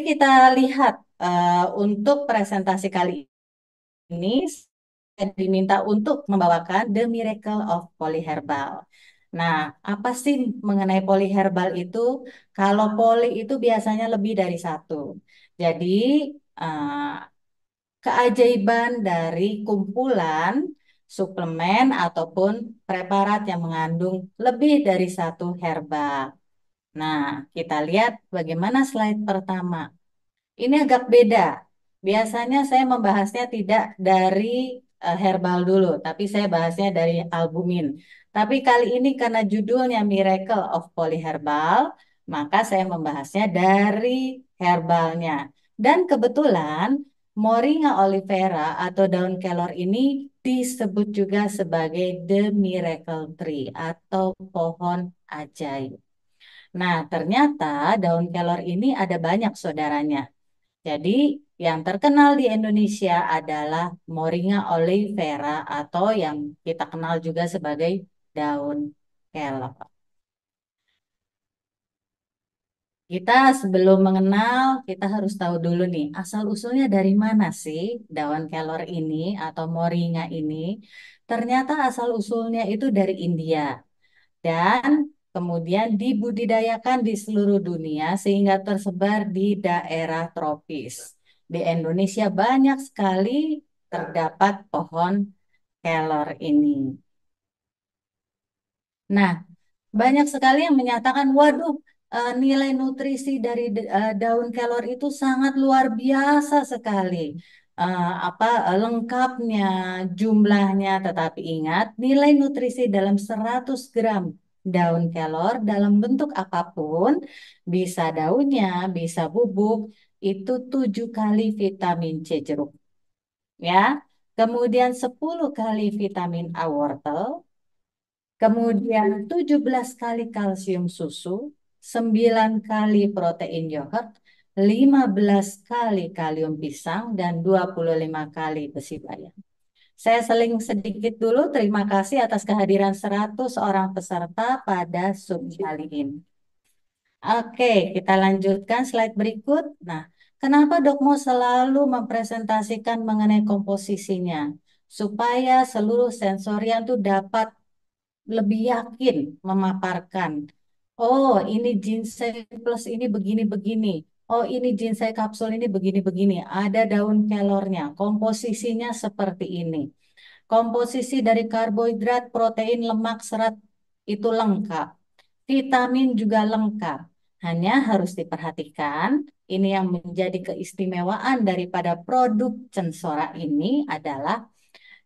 kita lihat untuk presentasi kali ini saya diminta untuk membawakan The Miracle of Polyherbal. Nah, apa sih mengenai polyherbal itu? Kalau poly itu biasanya lebih dari satu. Jadi, eh, keajaiban dari kumpulan suplemen ataupun preparat yang mengandung lebih dari satu herba. Nah, kita lihat bagaimana slide pertama. Ini agak beda. Biasanya saya membahasnya tidak dari herbal dulu, tapi saya bahasnya dari albumin. Tapi kali ini karena judulnya Miracle of Polyherbal, maka saya membahasnya dari herbalnya. Dan kebetulan Moringa olivera atau daun kelor ini disebut juga sebagai the miracle tree atau pohon ajaib. Nah, ternyata daun kelor ini ada banyak saudaranya. Jadi, yang terkenal di Indonesia adalah Moringa oleifera atau yang kita kenal juga sebagai daun kelor. Kita sebelum mengenal, kita harus tahu dulu nih, asal-usulnya dari mana sih daun kelor ini atau moringa ini? Ternyata asal-usulnya itu dari India dan kemudian dibudidayakan di seluruh dunia sehingga tersebar di daerah tropis. Di Indonesia banyak sekali terdapat pohon kelor ini. Nah, banyak sekali yang menyatakan, waduh, nilai nutrisi dari daun kelor itu sangat luar biasa sekali. Lengkapnya, jumlahnya, tetapi ingat, nilai nutrisi dalam 100 gram daun kelor dalam bentuk apapun, bisa daunnya, bisa bubuk, itu 7 kali vitamin C jeruk, ya. Kemudian 10 kali vitamin A wortel, kemudian 17 kali kalsium susu, 9 kali protein yogurt, 15 kali kalium pisang, dan 25 kali besi bayam. Saya seling sedikit dulu, terima kasih atas kehadiran 100 orang peserta pada sub kali ini. Oke, kita lanjutkan slide berikut. Nah, kenapa Dokmo selalu mempresentasikan mengenai komposisinya? Supaya seluruh sensorian itu dapat lebih yakin memaparkan. Oh, ini ginseng plus ini begini-begini. Oh, ini ginseng kapsul ini begini-begini. Ada daun kelornya. Komposisinya seperti ini. Komposisi dari karbohidrat, protein, lemak, serat itu lengkap. Vitamin juga lengkap. Hanya harus diperhatikan, ini yang menjadi keistimewaan daripada produk Censora ini adalah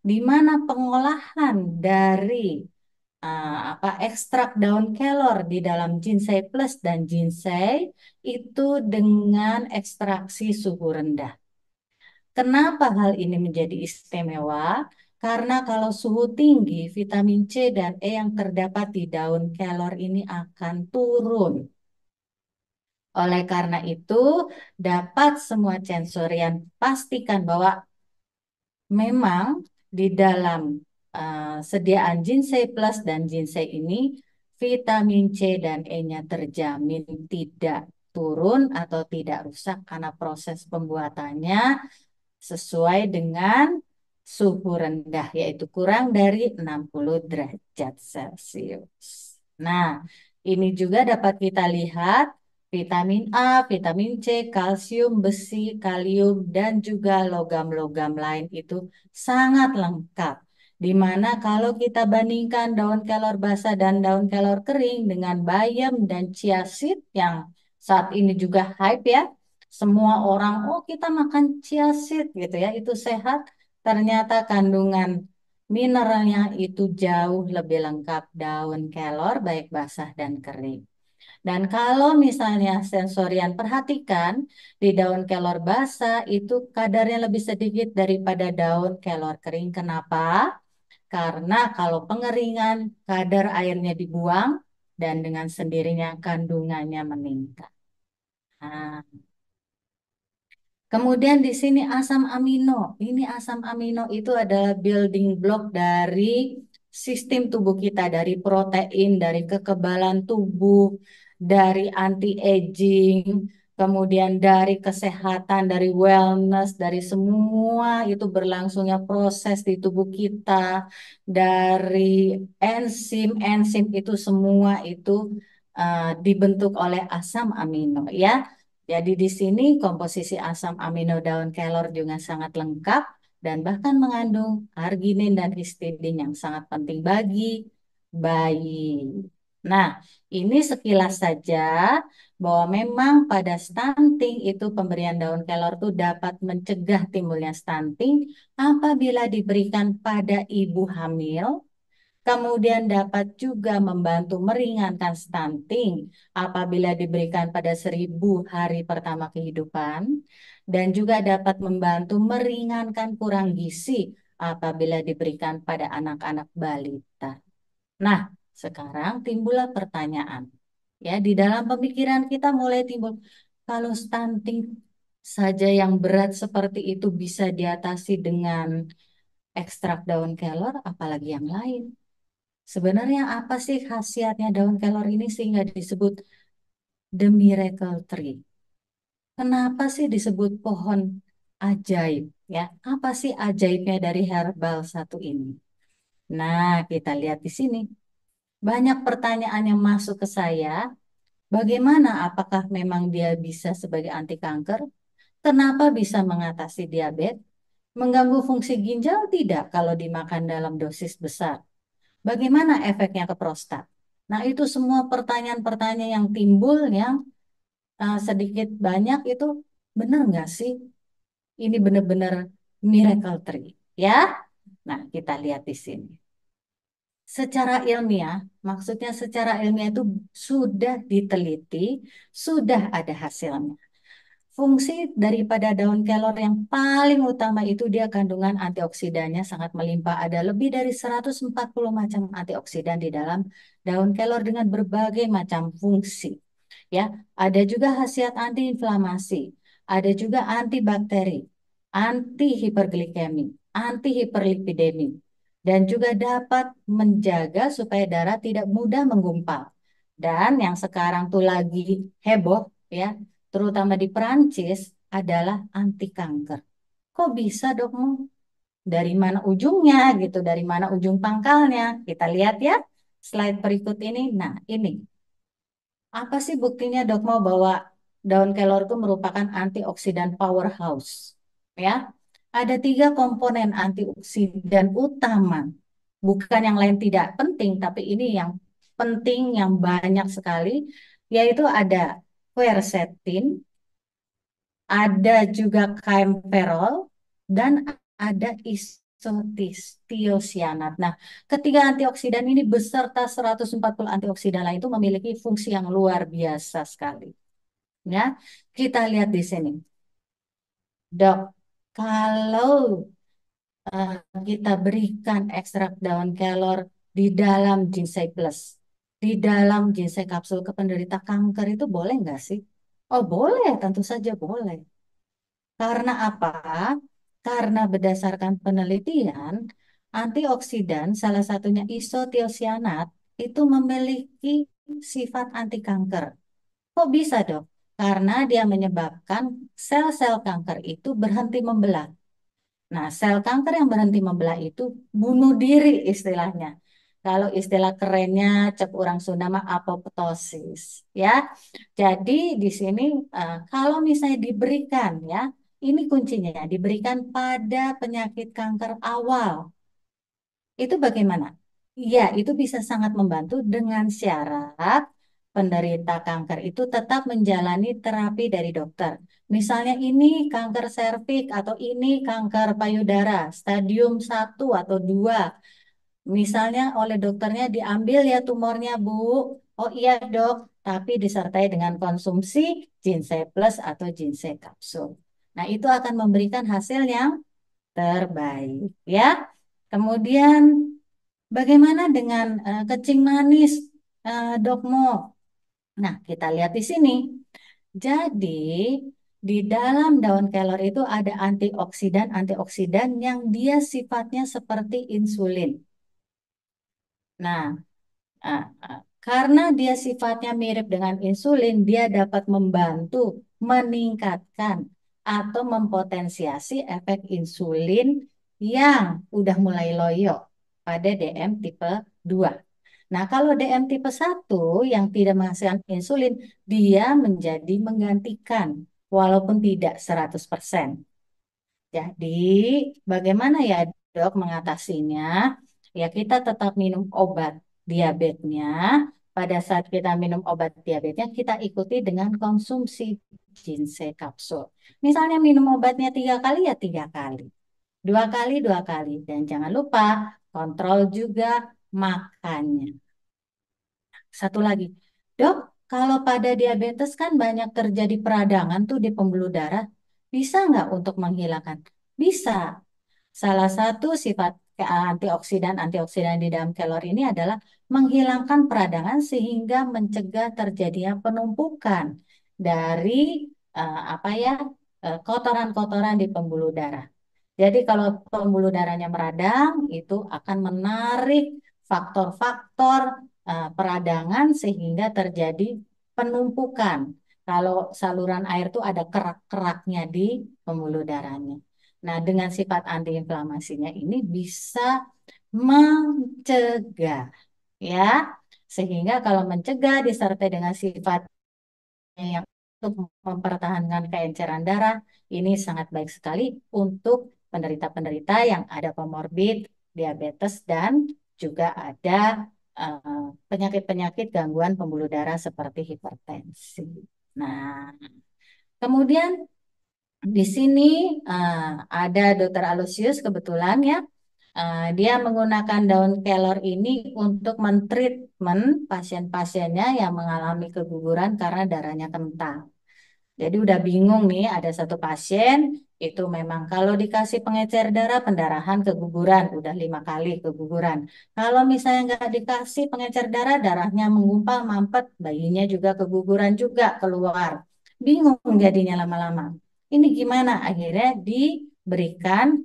di mana pengolahan dari ekstrak daun kelor di dalam ginseng plus dan ginseng itu dengan ekstraksi suhu rendah. Kenapa hal ini menjadi istimewa? Karena kalau suhu tinggi, vitamin C dan E yang terdapat di daun kelor ini akan turun. Oleh karena itu, dapat semua sensorian pastikan bahwa memang di dalam sediaan ginseng plus dan ginseng ini, vitamin C dan E-nya terjamin tidak turun atau tidak rusak karena proses pembuatannya sesuai dengan suhu rendah, yaitu kurang dari 60 derajat Celcius. Nah, ini juga dapat kita lihat vitamin A, vitamin C, kalsium, besi, kalium, dan juga logam-logam lain itu sangat lengkap. Di mana kalau kita bandingkan daun kelor basah dan daun kelor kering dengan bayam dan chia seed yang saat ini juga hype ya, semua orang, oh kita makan chia seed gitu ya, itu sehat. Ternyata kandungan mineralnya itu jauh lebih lengkap daun kelor baik basah dan kering. Dan kalau misalnya sensorian perhatikan, di daun kelor basah itu kadarnya lebih sedikit daripada daun kelor kering. Kenapa? Karena kalau pengeringan, kadar airnya dibuang dan dengan sendirinya kandungannya meningkat. Nah, kemudian di sini asam amino. Ini asam amino itu adalah building block dari sistem tubuh kita, dari protein, dari kekebalan tubuh, dari anti-aging. kemudian dari kesehatan, dari wellness, dari semua itu berlangsungnya proses di tubuh kita, dari enzim itu semua itu dibentuk oleh asam amino ya. Jadi di sini komposisi asam amino daun kelor juga sangat lengkap dan bahkan mengandung arginin dan histidin yang sangat penting bagi bayi. Nah, ini sekilas saja bahwa memang pada stunting itu pemberian daun kelor itu dapat mencegah timbulnya stunting apabila diberikan pada ibu hamil, kemudian dapat juga membantu meringankan stunting apabila diberikan pada 1.000 hari pertama kehidupan, dan juga dapat membantu meringankan kurang gizi apabila diberikan pada anak-anak balita. Nah, sekarang timbullah pertanyaan. Ya, di dalam pemikiran kita mulai timbul, kalau stunting saja yang berat seperti itu bisa diatasi dengan ekstrak daun kelor, apalagi yang lain. Sebenarnya apa sih khasiatnya daun kelor ini sehingga disebut the miracle tree? Kenapa sih disebut pohon ajaib? Ya, apa sih ajaibnya dari herbal satu ini? Nah, kita lihat di sini. Banyak pertanyaan yang masuk ke saya. Bagaimana? Apakah memang dia bisa sebagai anti kanker? Kenapa bisa mengatasi diabetes? Mengganggu fungsi ginjal tidak kalau dimakan dalam dosis besar? Bagaimana efeknya ke prostat? Nah, itu semua pertanyaan-pertanyaan yang timbul yang sedikit banyak itu benar nggak sih? Ini benar-benar miracle tree, ya? Nah, kita lihat di sini. Secara ilmiah, maksudnya secara ilmiah itu sudah diteliti, sudah ada hasilnya. Fungsi daripada daun kelor yang paling utama itu dia kandungan antioksidannya sangat melimpah. Ada lebih dari 140 macam antioksidan di dalam daun kelor dengan berbagai macam fungsi. Ya, ada juga khasiat antiinflamasi, ada juga antibakteri, anti hiperglikemi, anti hiperlipidemi, dan juga dapat menjaga supaya darah tidak mudah menggumpal. Dan yang sekarang tuh lagi heboh ya, terutama di Perancis adalah anti kanker. Kok bisa dok? Dari mana ujungnya gitu, dari mana ujung pangkalnya? Kita lihat ya, slide berikut ini. Nah, ini apa sih buktinya dok mau bahwa daun kelor itu merupakan antioksidan powerhouse? Ya, ada 3 komponen antioksidan utama. Bukan yang lain tidak penting, tapi ini yang penting yang banyak sekali, yaitu ada quercetin, ada juga kaempferol, dan ada isothiocyanat. Nah, ketiga antioksidan ini beserta 140 antioksidan lain itu memiliki fungsi yang luar biasa sekali. Ya, kita lihat di sini. Dok, kalau eh, kita berikan ekstrak daun kelor di dalam ginseng plus, di dalam ginseng kapsul ke penderita kanker itu boleh nggak sih? Oh boleh, tentu saja boleh. Karena apa? Karena berdasarkan penelitian, antioksidan salah satunya isothiocyanat itu memiliki sifat anti kanker. Kok bisa dok? Karena dia menyebabkan sel-sel kanker itu berhenti membelah. Nah, sel kanker yang berhenti membelah itu bunuh diri istilahnya. Kalau istilah kerennya cek orang Sunda mah apoptosis, ya. Jadi di sini kalau misalnya diberikan ya, ini kuncinya diberikan pada penyakit kanker awal. Itu bagaimana? Ya, itu bisa sangat membantu dengan syarat penderita kanker itu tetap menjalani terapi dari dokter. Misalnya ini kanker serviks atau ini kanker payudara, stadium 1 atau 2. Misalnya oleh dokternya diambil ya tumornya, Bu. Oh iya, Dok, tapi disertai dengan konsumsi ginseng plus atau ginseng kapsul. Nah, itu akan memberikan hasil yang terbaik, ya. Kemudian bagaimana dengan kencing manis, Dok Mo? Nah, kita lihat di sini. Jadi, di dalam daun kelor itu ada antioksidan yang dia sifatnya seperti insulin. Nah, karena dia sifatnya mirip dengan insulin, dia dapat membantu meningkatkan atau mempotensiasi efek insulin yang udah mulai loyo pada DM tipe 2. Nah, kalau DM tipe 1 yang tidak menghasilkan insulin, dia menjadi menggantikan walaupun tidak 100%. Jadi, bagaimana ya dok mengatasinya? Ya kita tetap minum obat diabetesnya. Pada saat kita minum obat diabetesnya, kita ikuti dengan konsumsi ginseng kapsul. Misalnya minum obatnya 3 kali ya 3 kali. 2 kali, 2 kali. Dan jangan lupa kontrol juga makannya. Satu lagi, dok, kalau pada diabetes kan banyak terjadi peradangan tuh di pembuluh darah. Bisa nggak untuk menghilangkan? Bisa. Salah satu sifat antioksidan di dalam kelor ini adalah menghilangkan peradangan sehingga mencegah terjadinya penumpukan dari apa ya kotoran-kotoran di pembuluh darah. Jadi kalau pembuluh darahnya meradang itu akan menarik faktor-faktor peradangan sehingga terjadi penumpukan. Kalau saluran air itu ada kerak-keraknya di pembuluh darahnya. Nah, dengan sifat antiinflamasinya ini bisa mencegah ya. Sehingga kalau mencegah disertai dengan sifat yang untuk mempertahankan keenceran darah, ini sangat baik sekali untuk penderita-penderita yang ada komorbid diabetes dan juga ada penyakit-penyakit gangguan pembuluh darah seperti hipertensi. Nah, kemudian di sini ada Dr. Alusius kebetulan ya. Dia menggunakan daun kelor ini untuk mentreatment pasien-pasiennya yang mengalami keguguran karena darahnya kental. Jadi udah bingung nih, ada satu pasien itu memang kalau dikasih pengecer darah pendarahan keguguran, udah 5 kali keguguran. Kalau misalnya nggak dikasih pengecer darah, darahnya menggumpal, mampet, bayinya juga keguguran juga keluar. Bingung jadinya lama-lama. Ini gimana? Akhirnya diberikan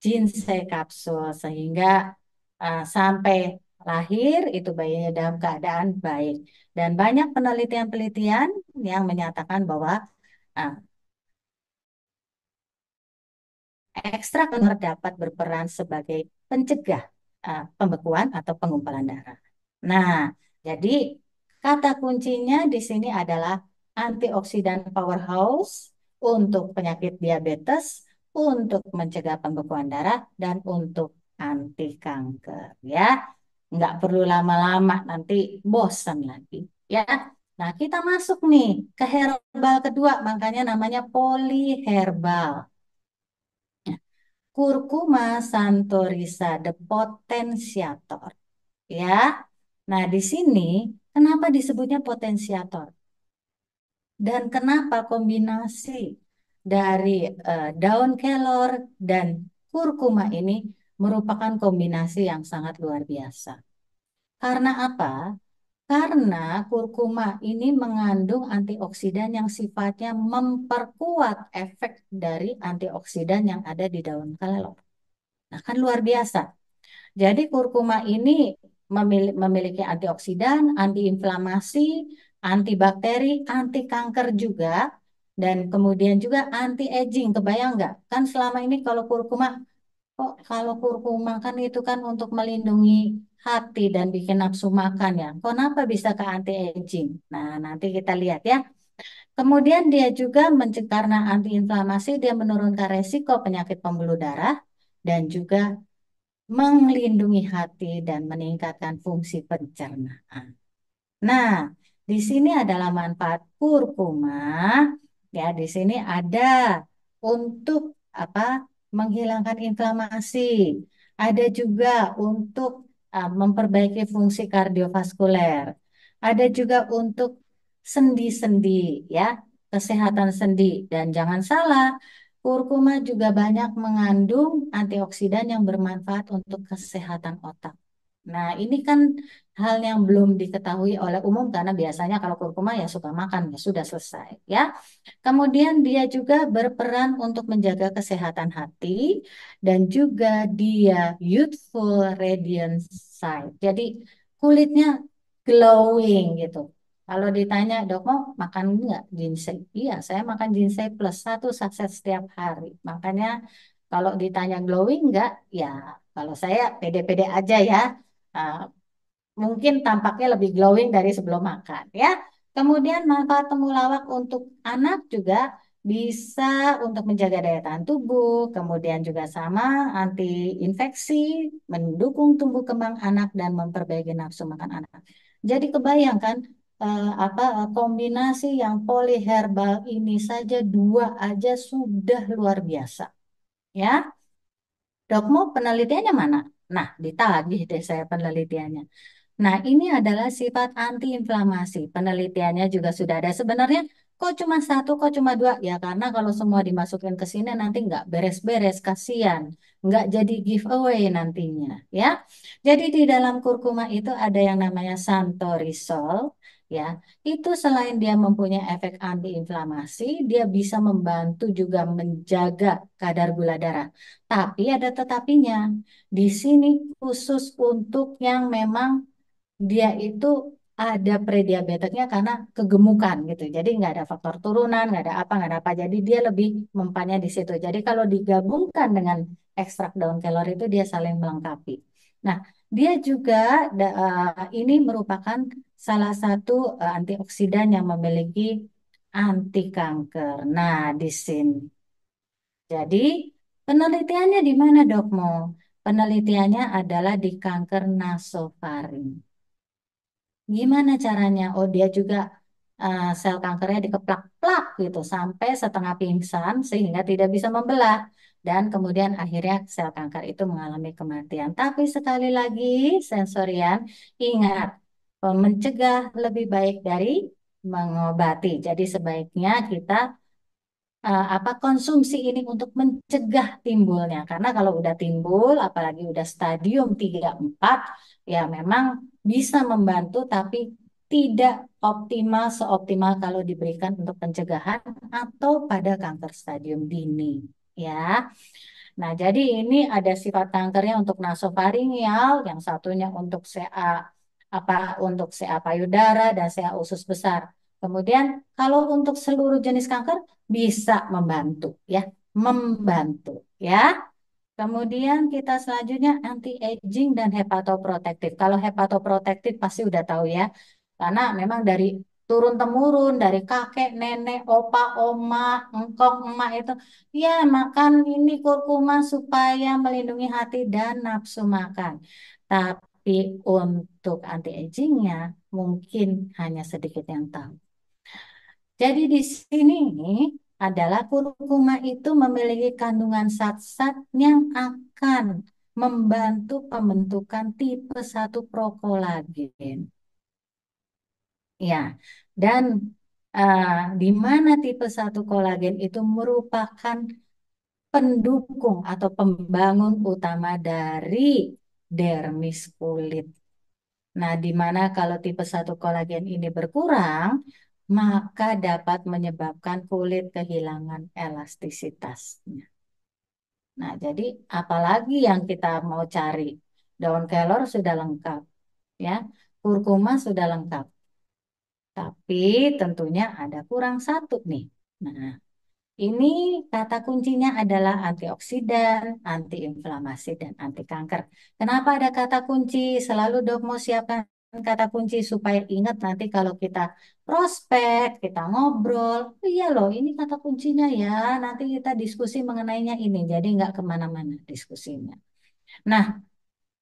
ginseng kapsul sehingga sampai lahir itu bayinya dalam keadaan baik. Dan banyak penelitian-penelitian yang menyatakan bahwa ah, ekstrak telur dapat berperan sebagai pencegah pembekuan atau pengumpulan darah. Nah, jadi kata kuncinya di sini adalah antioksidan powerhouse untuk penyakit diabetes, untuk mencegah pembekuan darah, dan untuk anti kanker. Ya, nggak perlu lama-lama nanti bosan lagi. Ya, nah kita masuk nih ke herbal kedua, makanya namanya poliherbal. Curcuma santorisa, the potentiator. Ya, nah di sini kenapa disebutnya potensiator? Dan kenapa kombinasi dari daun kelor dan kurkuma ini merupakan kombinasi yang sangat luar biasa? Karena apa? Karena kurkuma ini mengandung antioksidan yang sifatnya memperkuat efek dari antioksidan yang ada di daun kelor. Nah, kan luar biasa. Jadi kurkuma ini memiliki antioksidan, antiinflamasi, antibakteri, anti kanker juga, dan kemudian juga anti aging. Kebayang nggak? Kan selama ini kalau kurkuma kan itu kan untuk melindungi hati dan bikin nafsu makan ya. Kenapa bisa ke anti aging? Nah, nanti kita lihat ya. Kemudian dia juga mencegah karena antiinflamasi, dia menurunkan resiko penyakit pembuluh darah dan juga melindungi hati dan meningkatkan fungsi pencernaan. Nah, di sini adalah manfaat kurkuma. Ya, di sini ada untuk apa? Menghilangkan inflamasi. Ada juga untuk memperbaiki fungsi kardiovaskuler. Ada juga untuk sendi-sendi, ya, kesehatan sendi. Dan jangan salah, kurkuma juga banyak mengandung antioksidan yang bermanfaat untuk kesehatan otak. Nah, ini kan hal yang belum diketahui oleh umum karena biasanya kalau kurkuma ya suka makan, ya sudah selesai ya. Kemudian dia juga berperan untuk menjaga kesehatan hati dan juga dia youthful radiant side. Jadi kulitnya glowing gitu. Kalau ditanya, dok mau makan nggak ginseng? Iya, saya makan ginseng plus satu saset setiap hari. Makanya kalau ditanya glowing nggak, ya kalau saya pede-pede aja ya. Ah, mungkin tampaknya lebih glowing dari sebelum makan ya. Kemudian manfaat temulawak untuk anak juga bisa untuk menjaga daya tahan tubuh, kemudian juga sama anti infeksi, mendukung tumbuh kembang anak dan memperbaiki nafsu makan anak. Jadi kebayangkan kombinasi yang poliherbal ini saja dua aja sudah luar biasa ya. Dok, mau penelitiannya mana? Nah, ditagih deh saya penelitiannya. Nah, ini adalah sifat antiinflamasi. Penelitiannya juga sudah ada. Sebenarnya, kok cuma satu, kok cuma dua? Ya, karena kalau semua dimasukin ke sini nanti nggak beres-beres, kasihan. Nggak jadi giveaway nantinya, ya. Jadi di dalam kurkuma itu ada yang namanya santorisol, ya. Itu selain dia mempunyai efek antiinflamasi, dia bisa membantu juga menjaga kadar gula darah. Tapi ada tetapinya. Di sini khusus untuk yang memang dia itu ada prediabeteknya karena kegemukan gitu. Jadi nggak ada faktor turunan, nggak ada apa, nggak ada apa. Jadi dia lebih mempannya di situ. Jadi kalau digabungkan dengan ekstrak daun kelor itu dia saling melengkapi. Nah, dia juga ini merupakan salah satu antioksidan yang memiliki anti kanker. Nah, di sini. Jadi penelitiannya di mana, Dok Mo? Penelitiannya adalah di kanker nasofaring. Gimana caranya? Oh, dia juga sel kankernya dikeplak-plak gitu sampai setengah pingsan sehingga tidak bisa membelah. Dan kemudian akhirnya sel kanker itu mengalami kematian. Tapi sekali lagi, sensorian, ingat, mencegah lebih baik dari mengobati. Jadi sebaiknya kita konsumsi ini untuk mencegah timbulnya. Karena kalau udah timbul, apalagi udah stadium 3 4 ya memang bisa membantu tapi tidak optimal seoptimal kalau diberikan untuk pencegahan atau pada kanker stadium dini. Ya. Nah, jadi ini ada sifat kankernya untuk nasofaringial, yang satunya untuk untuk CA payudara dan CA usus besar. Kemudian kalau untuk seluruh jenis kanker bisa membantu ya, membantu ya. Kemudian kita selanjutnya anti-aging dan hepatoprotektif. Kalau hepatoprotektif pasti udah tahu ya, karena memang dari turun temurun dari kakek, nenek, opa, oma, engkong, emak itu, ya makan ini kurkuma supaya melindungi hati dan nafsu makan. Tapi untuk anti-agingnya mungkin hanya sedikit yang tahu. Jadi di sini adalah kurkuma itu memiliki kandungan zat-zat yang akan membantu pembentukan tipe 1 prokolagen. Ya, dan eh, di mana tipe 1 kolagen itu merupakan pendukung atau pembangun utama dari dermis kulit. Nah, di mana kalau tipe 1 kolagen ini berkurang, maka dapat menyebabkan kulit kehilangan elastisitasnya. Nah, jadi apalagi yang kita mau cari? Daun kelor sudah lengkap, ya. Kurkuma sudah lengkap. Tapi tentunya ada kurang satu nih. Nah, ini kata kuncinya adalah antioksidan, antiinflamasi, dan anti kanker. Kenapa ada kata kunci? Selalu dok mau siapkan kata kunci supaya ingat nanti kalau kita prospek, kita ngobrol. Oh iya loh, ini kata kuncinya ya. Nanti kita diskusi mengenainya ini. Jadi nggak kemana-mana diskusinya. Nah,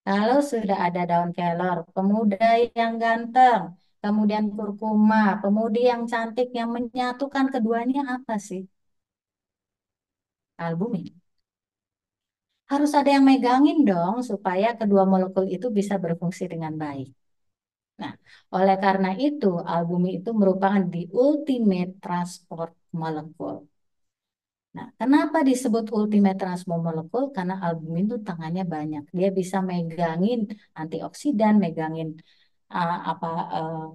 kalau sudah ada daun kelor, pemuda yang ganteng, kemudian kurkuma, pemudi yang cantik yang menyatukan keduanya apa sih? Albumin. Harus ada yang megangin dong supaya kedua molekul itu bisa berfungsi dengan baik. Nah, oleh karena itu albumin itu merupakan the ultimate transport molecule. Nah, kenapa disebut ultimate transport molecule? Karena albumin itu tangannya banyak. Dia bisa megangin antioksidan, megangin uh, apa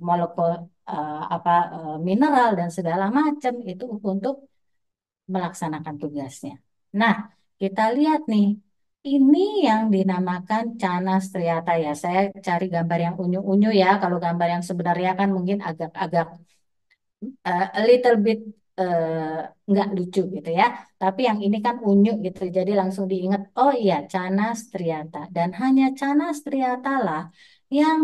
molekul mineral dan segala macam itu untuk melaksanakan tugasnya. Nah, kita lihat nih. Ini yang dinamakan canas striata ya. Saya cari gambar yang unyu-unyu ya. Kalau gambar yang sebenarnya kan mungkin agak-agak a little bit nggak lucu gitu ya. Tapi yang ini kan unyu gitu. Jadi langsung diingat, oh iya canas striata. Dan hanya canas striata lah yang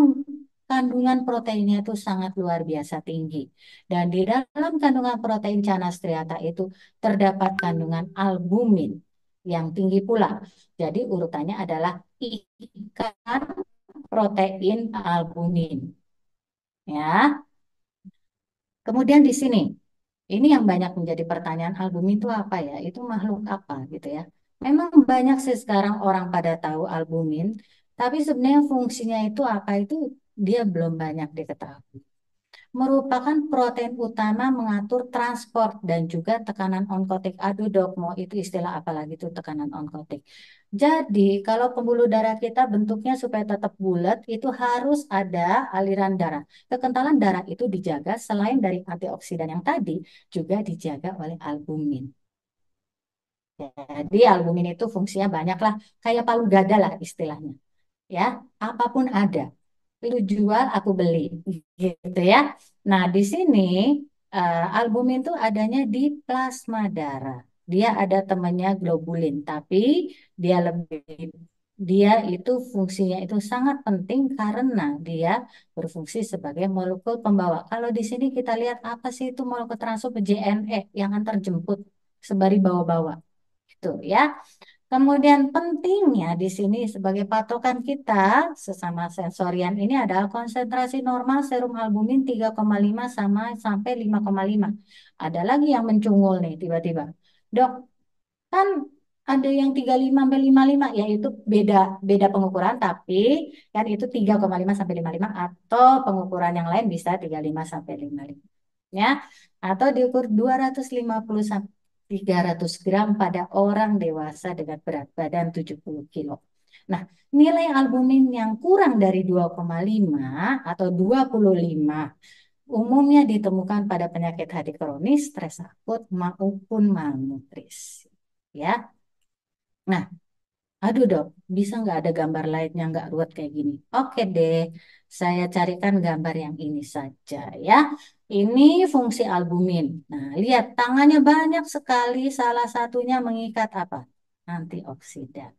kandungan proteinnya itu sangat luar biasa tinggi. Dan di dalam kandungan protein canas striata itu terdapat kandungan albumin yang tinggi pula. Jadi urutannya adalah ikan protein albumin. Ya, kemudian di sini, ini yang banyak menjadi pertanyaan albumin itu apa ya? Itu makhluk apa gitu ya? Memang banyak sih sekarang orang pada tahu albumin, tapi sebenarnya fungsinya itu apa itu dia belum banyak diketahui. Merupakan protein utama mengatur transport dan juga tekanan onkotik. Aduh dok, mau itu istilah apa lagi tuh tekanan onkotik. Jadi kalau pembuluh darah kita bentuknya supaya tetap bulat, itu harus ada aliran darah. Kekentalan darah itu dijaga selain dari antioksidan yang tadi, juga dijaga oleh albumin. Jadi albumin itu fungsinya banyak lah, kayak palu gada lah istilahnya. Ya, apapun ada. Lu jual, aku beli, gitu ya. Nah, di sini albumin itu adanya di plasma darah. Dia ada temannya globulin, tapi dia lebih dia itu fungsinya itu sangat penting karena dia berfungsi sebagai molekul pembawa. Kalau di sini kita lihat apa sih itu molekul transfer JNE yang antar jemput sembari bawa-bawa, gitu ya. Kemudian pentingnya di sini sebagai patokan kita sesama sensorian ini adalah konsentrasi normal serum albumin 3,5 sama sampai 5,5. Ada lagi yang mencungul nih tiba-tiba. Dok, kan ada yang 35 sampai 55 yaitu beda beda pengukuran tapi kan itu 3,5 sampai 55 atau pengukuran yang lain bisa 35 sampai 55 ya atau diukur 250 sampai 300 gram pada orang dewasa dengan berat badan 70 kilo. Nah, nilai albumin yang kurang dari 2,5 atau 25 umumnya ditemukan pada penyakit hati kronis, stres akut maupun malnutrisi. Ya, nah, aduh dok, bisa nggak ada gambar lainnya nggak ruwet kayak gini? Oke deh, saya carikan gambar yang ini saja ya. Ini fungsi albumin. Nah, lihat tangannya banyak sekali, salah satunya mengikat apa? Antioksidan.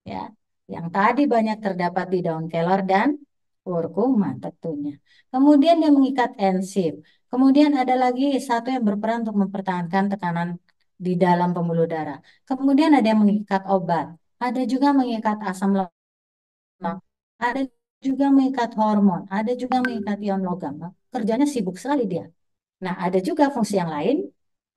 Ya, yang tadi banyak terdapat di daun kelor dan kurkuma tentunya. Kemudian dia mengikat enzim. Kemudian ada lagi satu yang berperan untuk mempertahankan tekanan di dalam pembuluh darah. Kemudian ada yang mengikat obat. Ada juga mengikat asam lemak. Ada juga mengikat hormon. Ada juga mengikat ion logam. Nah, kerjanya sibuk sekali dia. Nah, ada juga fungsi yang lain,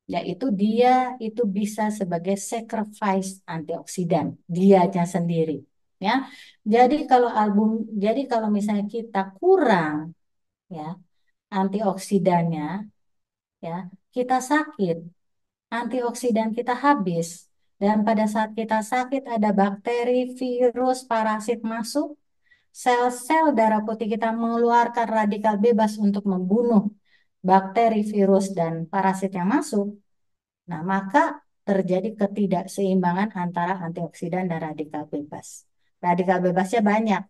yaitu dia itu bisa sebagai sacrifice antioksidan dianya sendiri ya. Jadi kalau misalnya kita kurang ya antioksidannya ya, kita sakit, antioksidan kita habis, dan pada saat kita sakit ada bakteri, virus, parasit masuk, sel-sel darah putih kita mengeluarkan radikal bebas untuk membunuh bakteri, virus, dan parasit yang masuk. Nah, maka terjadi ketidakseimbangan antara antioksidan dan radikal bebas. Radikal bebasnya banyak.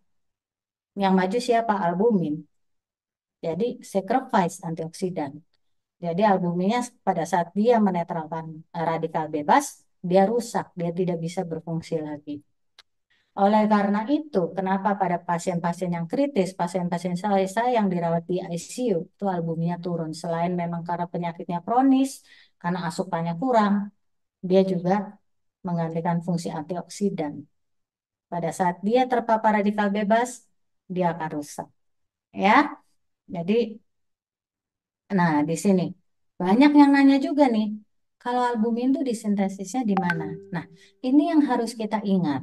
Yang maju siapa? Albumin. Jadi sacrifice antioksidan. Jadi albuminnya pada saat dia menetralkan radikal bebas, dia rusak, dia tidak bisa berfungsi lagi. Oleh karena itu, kenapa pada pasien-pasien yang kritis, pasien-pasien saya yang dirawat di ICU, itu albuminnya turun. Selain memang karena penyakitnya kronis, karena asupannya kurang, dia juga menggantikan fungsi antioksidan. Pada saat dia terpapar radikal bebas, dia akan rusak. Ya, jadi, nah di sini banyak yang nanya juga nih, kalau albumin itu disintesisnya di mana? Nah, ini yang harus kita ingat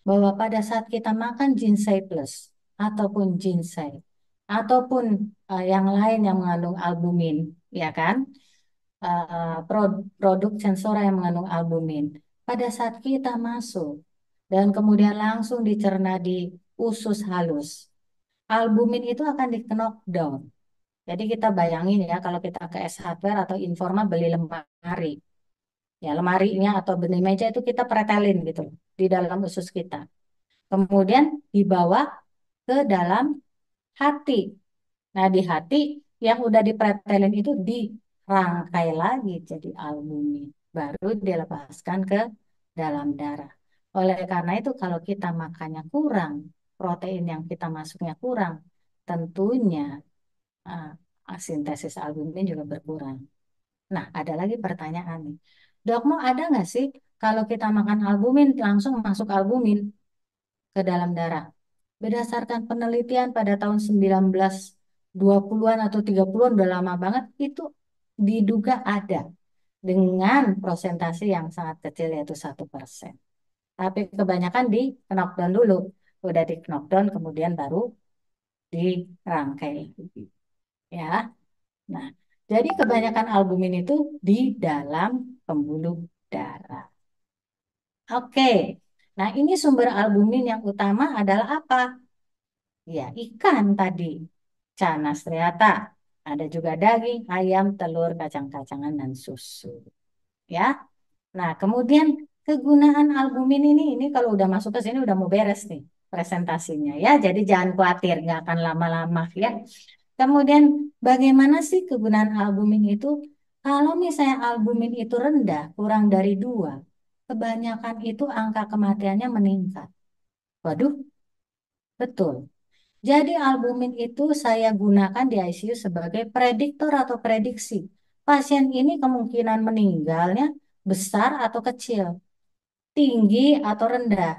bahwa pada saat kita makan ginseng plus ataupun ginseng ataupun yang lain yang mengandung albumin, ya kan? Produk sensora yang mengandung albumin. Pada saat kita masuk dan kemudian langsung dicerna di usus halus, albumin itu akan di knockdown. Jadi kita bayangin ya kalau kita ke S Hardware atau Informa beli lemari. Ya, lemarinya atau benih meja itu kita pretelin gitu di dalam usus kita. Kemudian dibawa ke dalam hati. Nah, di hati yang udah dipretelin itu dirangkai lagi jadi albumin. Baru dilepaskan ke dalam darah. Oleh karena itu, kalau kita makannya kurang, protein yang kita masuknya kurang, tentunya sintesis albumin juga berkurang. Nah, ada lagi pertanyaan nih. Dok, mau ada nggak sih kalau kita makan albumin, langsung masuk albumin ke dalam darah? Berdasarkan penelitian pada tahun 1920-an atau 30-an, udah lama banget, itu diduga ada dengan prosentase yang sangat kecil yaitu 1%. Tapi kebanyakan di knockdown dulu. Udah di knockdown kemudian baru dirangkai lagi. Ya. Nah, jadi kebanyakan albumin itu di dalam pembuluh darah. Oke. Nah, ini sumber albumin yang utama adalah apa? Ya, ikan tadi. Canas striata. Ada juga daging, ayam, telur, kacang-kacangan, dan susu. Ya. Nah, kemudian kegunaan albumin ini kalau udah masuk ke sini udah mau beres nih presentasinya ya. Jadi jangan khawatir, nggak akan lama-lama ya. Kemudian bagaimana sih kegunaan albumin itu? Kalau misalnya albumin itu rendah, kurang dari 2, kebanyakan itu angka kematiannya meningkat. Waduh, betul. Jadi albumin itu saya gunakan di ICU sebagai prediktor atau prediksi. Pasien ini kemungkinan meninggalnya besar atau kecil, tinggi atau rendah.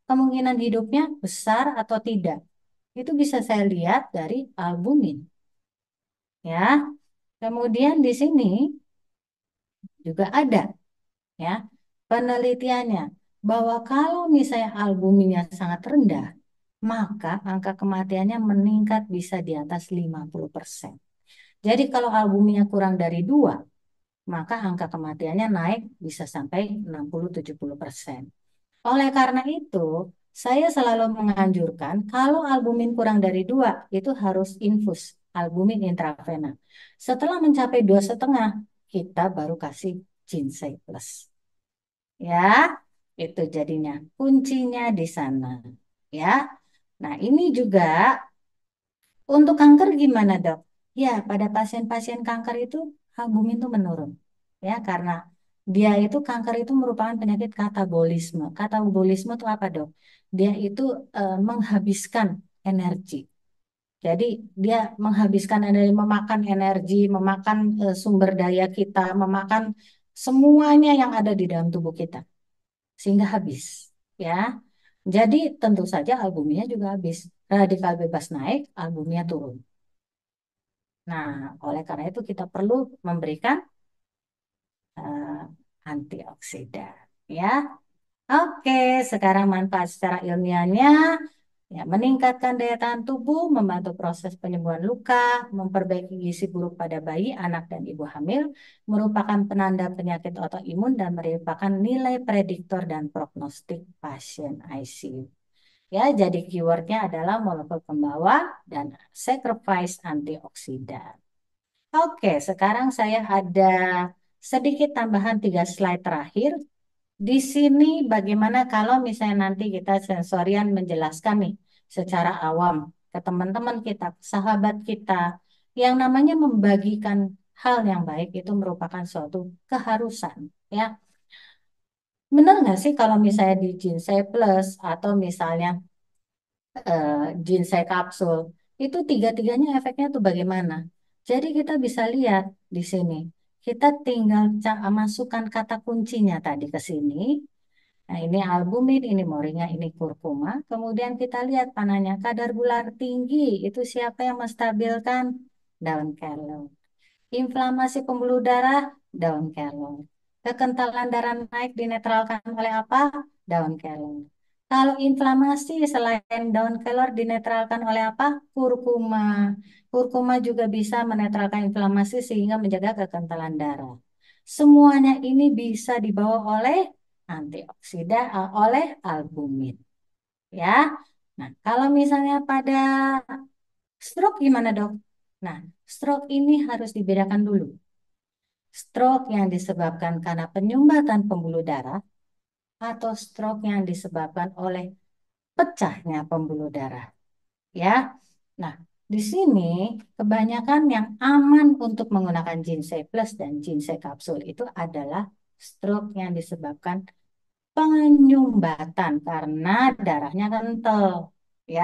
Kemungkinan hidupnya besar atau tidak. Itu bisa saya lihat dari albumin. Ya, kemudian di sini juga ada ya penelitiannya bahwa kalau misalnya albuminnya sangat rendah, maka angka kematiannya meningkat bisa di atas 50%. Jadi kalau albuminnya kurang dari 2, maka angka kematiannya naik bisa sampai 60-70%. Oleh karena itu, saya selalu menganjurkan kalau albumin kurang dari 2, itu harus infus albumin intravena. Setelah mencapai 2,5, kita baru kasih Ginseng Plus. Ya, itu jadinya kuncinya di sana. Ya, nah ini juga untuk kanker gimana dok? Ya, pada pasien-pasien kanker itu albumin itu menurun. Ya, karena dia itu kanker itu merupakan penyakit katabolisme. Katabolisme itu apa dok? Dia itu menghabiskan energi. Jadi dia menghabiskan energi, memakan energi, memakan sumber daya kita, memakan semuanya yang ada di dalam tubuh kita sehingga habis. Ya, jadi tentu saja albuminnya juga habis. Radikal bebas naik, albumnya turun. Nah, oleh karena itu kita perlu memberikan eh, antioksidan, ya. Oke, sekarang manfaat secara ilmiahnya, ya, meningkatkan daya tahan tubuh, membantu proses penyembuhan luka, memperbaiki gizi buruk pada bayi, anak, dan ibu hamil, merupakan penanda penyakit autoimun, dan merupakan nilai prediktor dan prognostik pasien ICU. Ya, jadi keywordnya adalah molekul pembawa dan sacrifice antioksidan. Oke, sekarang saya ada sedikit tambahan 3 slide terakhir. Di sini bagaimana kalau misalnya nanti kita sensorian menjelaskan nih secara awam ke teman-teman kita, sahabat kita, yang namanya membagikan hal yang baik itu merupakan suatu keharusan, ya. Benar nggak sih kalau misalnya di Ginseng Plus atau misalnya eh, ginseng kapsul itu tiga-tiganya efeknya tuh bagaimana? Jadi kita bisa lihat di sini. Kita tinggal masukkan kata kuncinya tadi ke sini. Nah, ini albumin, ini moringa, ini kurkuma. Kemudian kita lihat panahnya kadar gula tinggi. Itu siapa yang menstabilkan? Daun kelor. Inflamasi pembuluh darah, daun kelor. Kekentalan darah naik dinetralkan oleh apa? Daun kelor. Kalau inflamasi selain daun kelor dinetralkan oleh apa? Kurkuma. Kurkuma juga bisa menetralkan inflamasi sehingga menjaga kekentalan darah. Semuanya ini bisa dibawa oleh antioksida, oleh albumin. Ya. Nah, kalau misalnya pada stroke gimana dok? Nah, stroke ini harus dibedakan dulu. stroke yang disebabkan karena penyumbatan pembuluh darah atau stroke yang disebabkan oleh pecahnya pembuluh darah. Ya, nah di sini kebanyakan yang aman untuk menggunakan ginseng plus dan ginseng kapsul itu adalah stroke yang disebabkan penyumbatan karena darahnya kental, ya,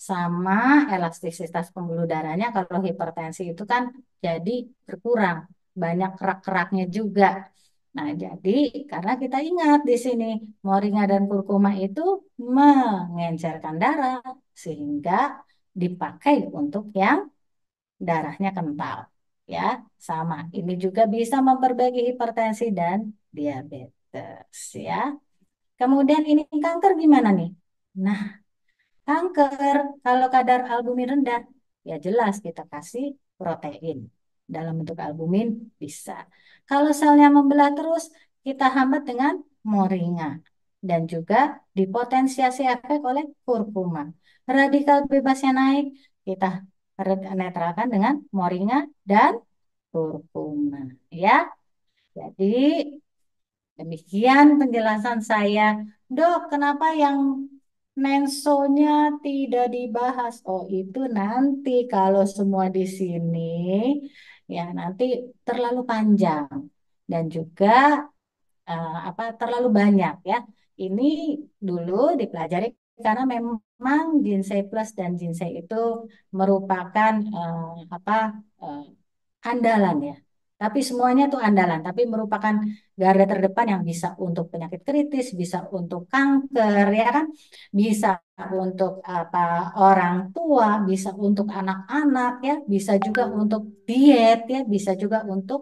sama elastisitas pembuluh darahnya kalau hipertensi itu kan jadi berkurang, banyak kerak-keraknya juga. Nah, jadi karena kita ingat di sini moringa dan kurkuma itu mengencerkan darah sehingga dipakai untuk yang darahnya kental, ya, sama. Ini juga bisa memperbaiki hipertensi dan diabetes, ya. Kemudian ini kanker gimana nih? Nah, kanker kalau kadar albumin rendah, ya jelas kita kasih protein dalam bentuk albumin bisa. Kalau selnya membelah terus, kita hambat dengan moringa dan juga dipotensiasi efek oleh kurkuma. Radikal bebasnya naik, kita netralkan dengan moringa dan kurkuma. Ya, jadi demikian penjelasan saya. Dok, kenapa yang mensonya tidak dibahas? Oh, itu nanti kalau semua di sini ya nanti terlalu panjang dan juga apa terlalu banyak ya. Ini dulu dipelajari karena memang ginseng plus dan ginseng itu merupakan apa eh, andalan ya. Tapi semuanya itu andalan, tapi merupakan garda terdepan yang bisa untuk penyakit kritis, bisa untuk kanker, ya kan? Bisa untuk apa orang tua, bisa untuk anak-anak ya, bisa juga untuk diet ya, bisa juga untuk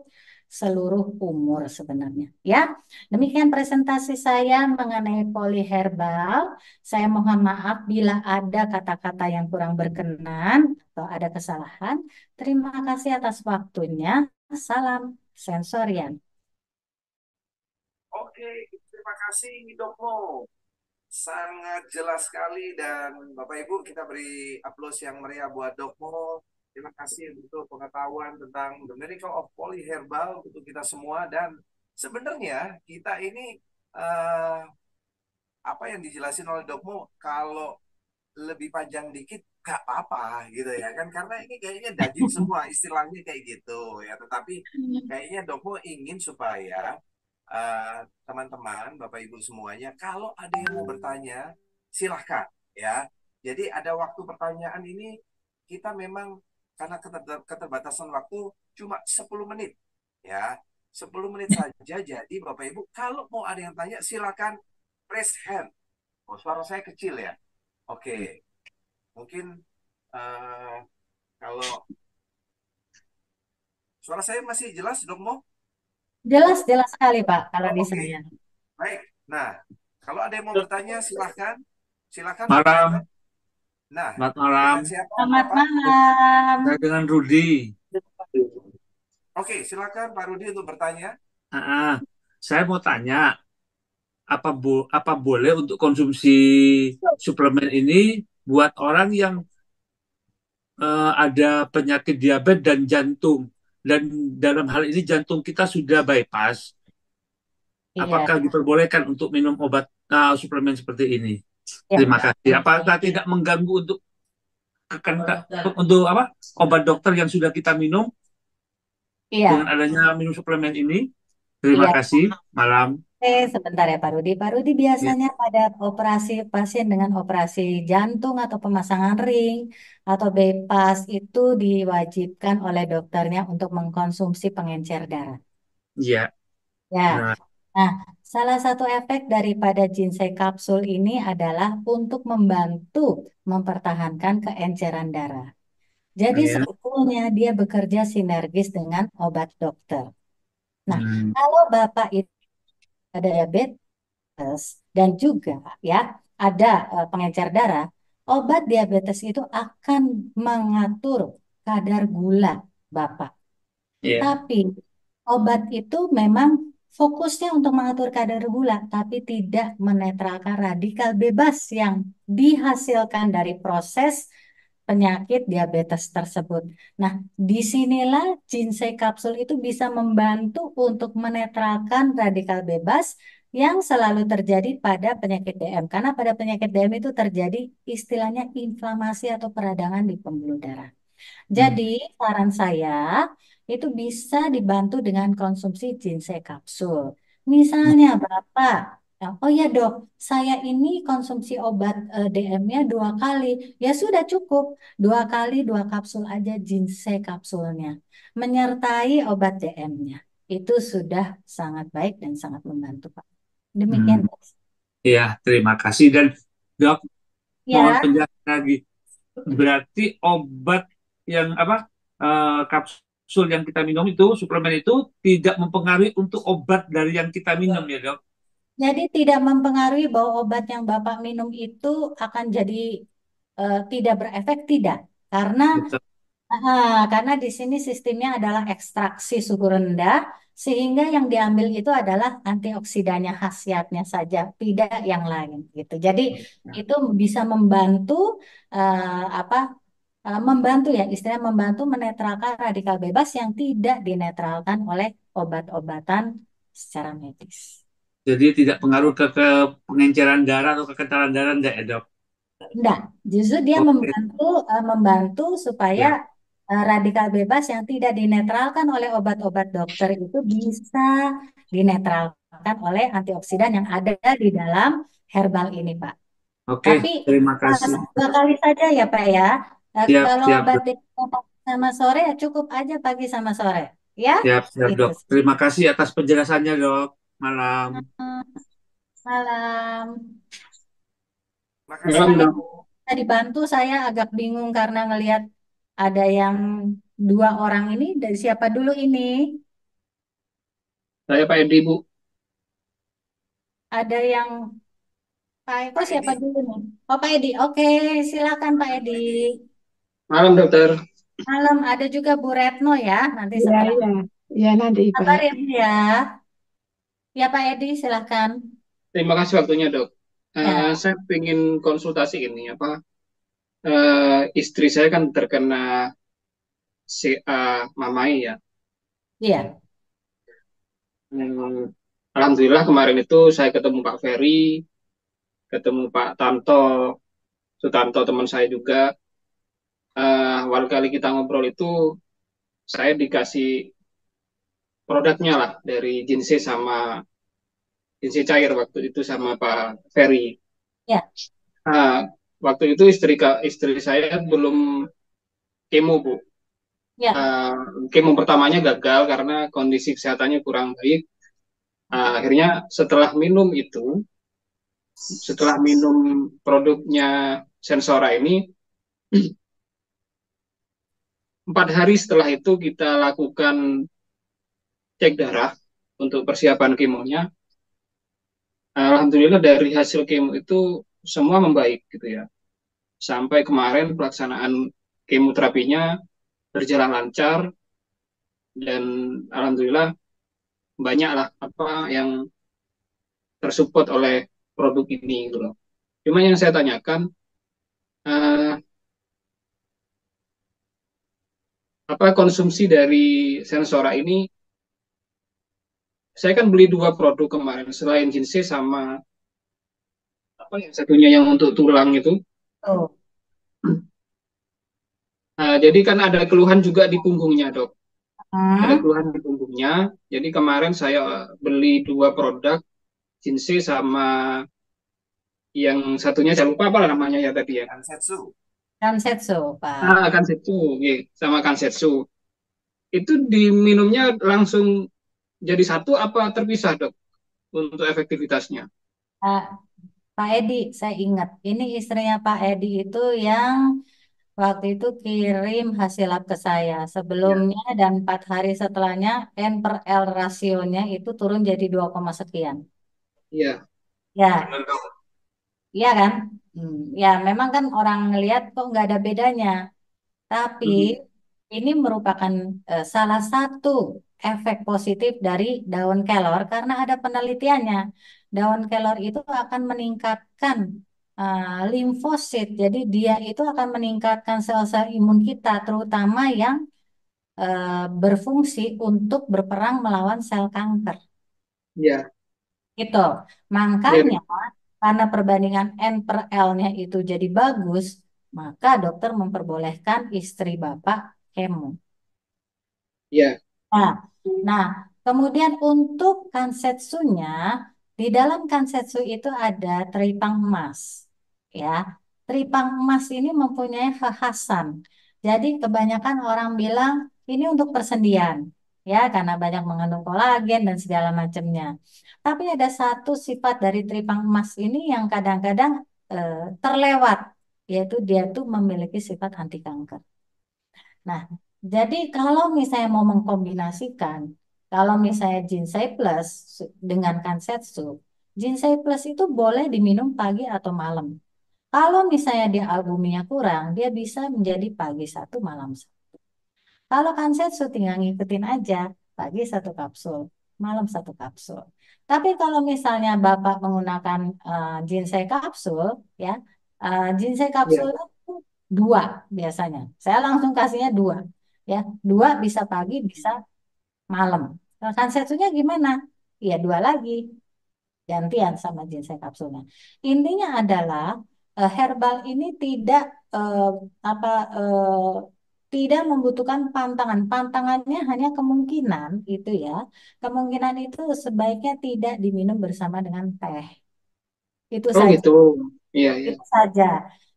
seluruh umur sebenarnya. Ya, demikian presentasi saya mengenai poliherbal. Saya mohon maaf bila ada kata-kata yang kurang berkenan atau ada kesalahan. Terima kasih atas waktunya. Salam sensorian. Oke, terima kasih Dokmo. Sangat jelas sekali dan Bapak Ibu kita beri aplaus yang meriah buat Dokmo. Terima kasih untuk pengetahuan tentang The Miracle of Polyherbal untuk kita semua dan sebenarnya kita ini eh, apa yang dijelasin oleh Dokmo kalau lebih panjang dikit gak apa-apa gitu ya kan karena ini kayaknya daging semua istilahnya kayak gitu ya tetapi kayaknya Dokmo ingin supaya teman-teman Bapak Ibu semuanya kalau ada yang mau bertanya silahkan ya jadi ada waktu pertanyaan ini kita memang karena keterbatasan waktu cuma 10 menit ya 10 menit saja jadi Bapak Ibu kalau mau ada yang tanya silakan raise hand. Oh, suara saya kecil ya. Oke, mungkin eh, kalau suara saya masih jelas, Dok Mo? Jelas, jelas sekali Pak kalau Oh, di oke, saya. baik. Nah, kalau ada yang mau bertanya, silahkan. Silakan, Pak Dokter. Malam, Nah, selamat malam. dengan siapa, Selamat Bapak? malam. Saya dengan Rudi. Oke, silakan Pak Rudi untuk bertanya. Ah, saya mau tanya, apa boleh untuk konsumsi suplemen ini buat orang yang ada penyakit diabetes dan jantung, dan dalam hal ini jantung kita sudah bypass, Iya, apakah diperbolehkan untuk minum obat suplemen seperti ini? ya, Terima kasih. Apakah tidak mengganggu untuk apa obat dokter yang sudah kita minum dengan iya, adanya minum suplemen ini? Terima iya. kasih. Malam. Sebentar ya Pak Rudi. Pak Rudi Ya, biasanya pada operasi pasien dengan operasi jantung atau pemasangan ring atau bypass itu diwajibkan oleh dokternya untuk mengkonsumsi pengencer darah. ya, Ya, benar. nah, salah satu efek daripada ginseng kapsul ini adalah untuk membantu mempertahankan keenceran darah. Jadi Ya. sebetulnya dia bekerja sinergis dengan obat dokter. Nah, Hmm, kalau Bapak itu ada diabetes dan juga ya ada pengencer darah, obat diabetes itu akan mengatur kadar gula Bapak. ya, Tapi obat itu memang fokusnya untuk mengatur kadar gula, tapi tidak menetralkan radikal bebas yang dihasilkan dari proses penyakit diabetes tersebut. Nah, disinilah ginseng kapsul itu bisa membantu untuk menetralkan radikal bebas yang selalu terjadi pada penyakit DM. Karena pada penyakit DM itu terjadi istilahnya inflamasi atau peradangan di pembuluh darah. Jadi, saran saya itu bisa dibantu dengan konsumsi ginseng kapsul. Misalnya, Bapak, oh ya dok, saya ini konsumsi obat DM-nya 2 kali. Ya sudah cukup, 2 kali 2 kapsul aja ginseng kapsulnya. Menyertai obat DM-nya. Itu sudah sangat baik dan sangat membantu, Pak. Hmm, Demikian, Pak. ya, terima kasih. Dan dok, mohon Ya, penjelasan lagi. Berarti obat yang apa kapsul yang kita minum itu, suplemen itu tidak mempengaruhi untuk obat dari yang kita minum ya dok? jadi tidak mempengaruhi bahwa obat yang Bapak minum itu akan jadi tidak berefek, tidak. Karena Betul. karena di sini sistemnya adalah ekstraksi suhu rendah, sehingga yang diambil itu adalah antioksidannya khasiatnya saja, tidak yang lain gitu. Jadi itu bisa membantu apa membantu ya, istilahnya membantu menetralkan radikal bebas yang tidak dinetralkan oleh obat-obatan secara medis. Jadi tidak pengaruh ke pengenceran darah atau kekentalan darah enggak ya dok? Enggak, justru dia Oke, membantu supaya ya. radikal bebas yang tidak dinetralkan oleh obat-obat dokter itu bisa dinetralkan oleh antioksidan yang ada di dalam herbal ini, Pak. Oke, Tapi terima kasih. 2 kali saja ya, Pak ya. Siap, Kalau siap obat dok. pagi sama sore ya cukup aja pagi sama sore, ya. Siap, siap Itu. dok. Terima kasih atas penjelasannya dok. Malam. Malam. Makasih Malam Sekali dok, bisa dibantu, saya agak bingung karena ngelihat ada yang 2 orang ini. Dari siapa dulu ini? saya Pak Edi Bu. Ada yang Pak Eko, Pak siapa Edi. dulu nih? Oh, Pak Edi. Oke, silakan Pak Malam Edi. Pak Edi. Malam dokter. Malam ada juga Bu Retno ya, nanti Iya, setelah. iya. Iya, nanti, Kabar Pak. ya Bu ya. Ya Pak Edi, silakan. Terima kasih waktunya dok. Ya, Saya ingin konsultasi ini apa? Istri saya kan terkena CA mamai ya. iya, Hmm, Alhamdulillah kemarin itu saya ketemu Pak Ferry, ketemu Pak Tanto, Sutanto teman saya juga. Awal kali kita ngobrol itu saya dikasih produknya lah dari Jinse sama Jinse cair waktu itu sama Pak Ferry. ya, Ah, Waktu itu istri saya belum kemo, Bu. ya. Ah, Kemo pertamanya gagal karena kondisi kesehatannya kurang baik. Akhirnya setelah minum produknya Sensora ini, 4 hari setelah itu kita lakukan cek darah untuk persiapan kemonya. Alhamdulillah dari hasil kemo itu semua membaik gitu ya. Sampai kemarin pelaksanaan kemoterapinya berjalan lancar dan alhamdulillah banyaklah apa yang tersupport oleh produk ini gitu loh. Cuma yang saya tanyakan eh, apa konsumsi dari Sensora ini saya kan beli 2 produk kemarin selain Jinsei sama apa yang satunya yang untuk tulang itu. Oh, Jadi kan ada keluhan juga di punggungnya dok. Ada hmm. keluhan di punggungnya. Jadi kemarin saya beli 2 produk Jinsei sama yang satunya saya lupa apa namanya ya tadi ya. Kansetsu. Kansetsu, Pak. Kansetsu, ya, sama Kansetsu. Itu diminumnya langsung jadi satu apa terpisah dok untuk efektivitasnya? Ah, Pak Edi, saya ingat. Ini istrinya Pak Edi itu yang waktu itu kirim hasil lab ke saya. Ya, Sebelumnya dan 4 hari setelahnya, N/L rasionya itu turun jadi 2, sekian. iya. Ya, iya kan? Ya, memang kan orang ngelihat kok nggak ada bedanya. Tapi Hmm, ini merupakan salah satu efek positif dari daun kelor karena ada penelitiannya. Daun kelor itu akan meningkatkan limfosit. Jadi dia itu akan meningkatkan sel-sel imun kita, terutama yang berfungsi untuk berperang melawan sel kanker. Ya, Gitu. ya, Makanya karena perbandingan N per L-nya itu jadi bagus, maka dokter memperbolehkan istri Bapak kemo. ya, Nah, nah, kemudian untuk kansetsunya, di dalam kansetsu itu ada teripang emas. Ya, teripang emas ini mempunyai kekhasan. Jadi kebanyakan orang bilang ini untuk persendian, ya, karena banyak mengandung kolagen dan segala macamnya. Tapi ada satu sifat dari teripang emas ini yang kadang-kadang terlewat, yaitu dia tuh memiliki sifat anti kanker. Nah, jadi kalau misalnya mau mengkombinasikan, kalau misalnya Jinsei Plus dengan Kansetsu, Jinsei Plus itu boleh diminum pagi atau malam. Kalau misalnya dia albuminnya kurang, dia bisa menjadi pagi satu, malam satu. Kalau Kansetsu tinggal ngikutin aja, pagi satu kapsul, malam satu kapsul. Tapi kalau misalnya Bapak menggunakan Jinsei kapsul, ya, Jinsei kapsul ya. itu dua biasanya. Saya langsung kasihnya dua, ya, dua bisa pagi, bisa malam. Kalau Kansetsunya gimana? Iya dua lagi, gantian sama ginseng kapsulnya. Intinya adalah herbal ini tidak eh, apa tidak membutuhkan pantangan. Pantangannya hanya kemungkinan itu ya. Kemungkinan itu sebaiknya tidak diminum bersama dengan teh. Itu Oh saja. gitu. Iya, iya. Itu saja.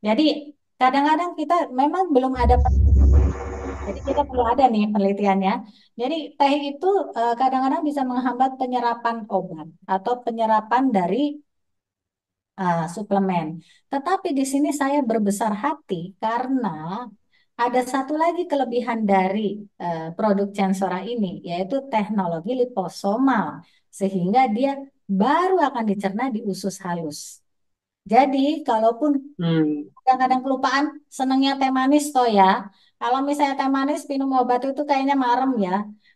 Jadi kadang-kadang kita memang belum ada jadi kita perlu ada nih penelitiannya. Jadi teh itu kadang-kadang bisa menghambat penyerapan obat atau penyerapan dari suplemen. Tetapi di sini saya berbesar hati karena ada satu lagi kelebihan dari produk Censora ini, yaitu teknologi liposomal, sehingga dia baru akan dicerna di usus halus. Jadi, kalaupun Hmm. kadang-kadang kelupaan, senangnya teh manis toh ya. Kalau misalnya teh manis minum obat itu kayaknya marem ya.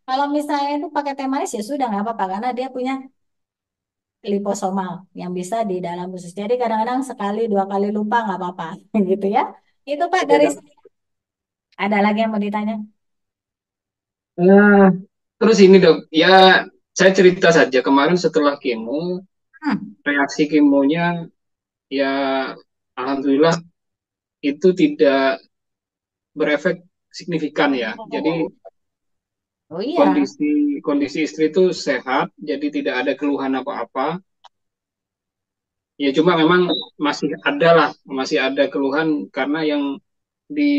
Kalau misalnya itu pakai teh manis ya sudah nggak apa-apa karena dia punya liposomal yang bisa di dalam usus. Jadi kadang-kadang sekali dua kali lupa nggak apa-apa gitu ya. Itu Pak Oke, dari Dok. saya. Ada lagi yang mau ditanya? Nah, terus ini dok, ya saya cerita saja kemarin setelah kemo, Hmm. reaksi kemonya ya alhamdulillah itu tidak berefek signifikan ya. Jadi Oh iya, kondisi kondisi istri itu sehat, jadi tidak ada keluhan apa-apa. Ya cuma memang masih ada lah, masih ada keluhan karena yang di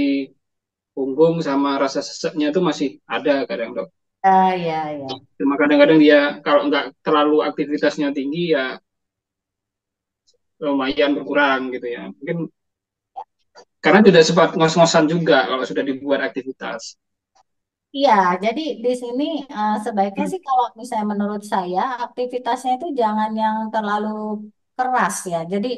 punggung sama rasa seseknya itu masih ada kadang dok. ya, ya. Cuma kadang-kadang dia kalau nggak terlalu aktivitasnya tinggi ya lumayan berkurang gitu ya. Mungkin karena tidak sempat ngos-ngosan juga kalau sudah dibuat aktivitas. Iya, jadi di sini sebaiknya sih kalau misalnya menurut saya aktivitasnya itu jangan yang terlalu keras ya. Jadi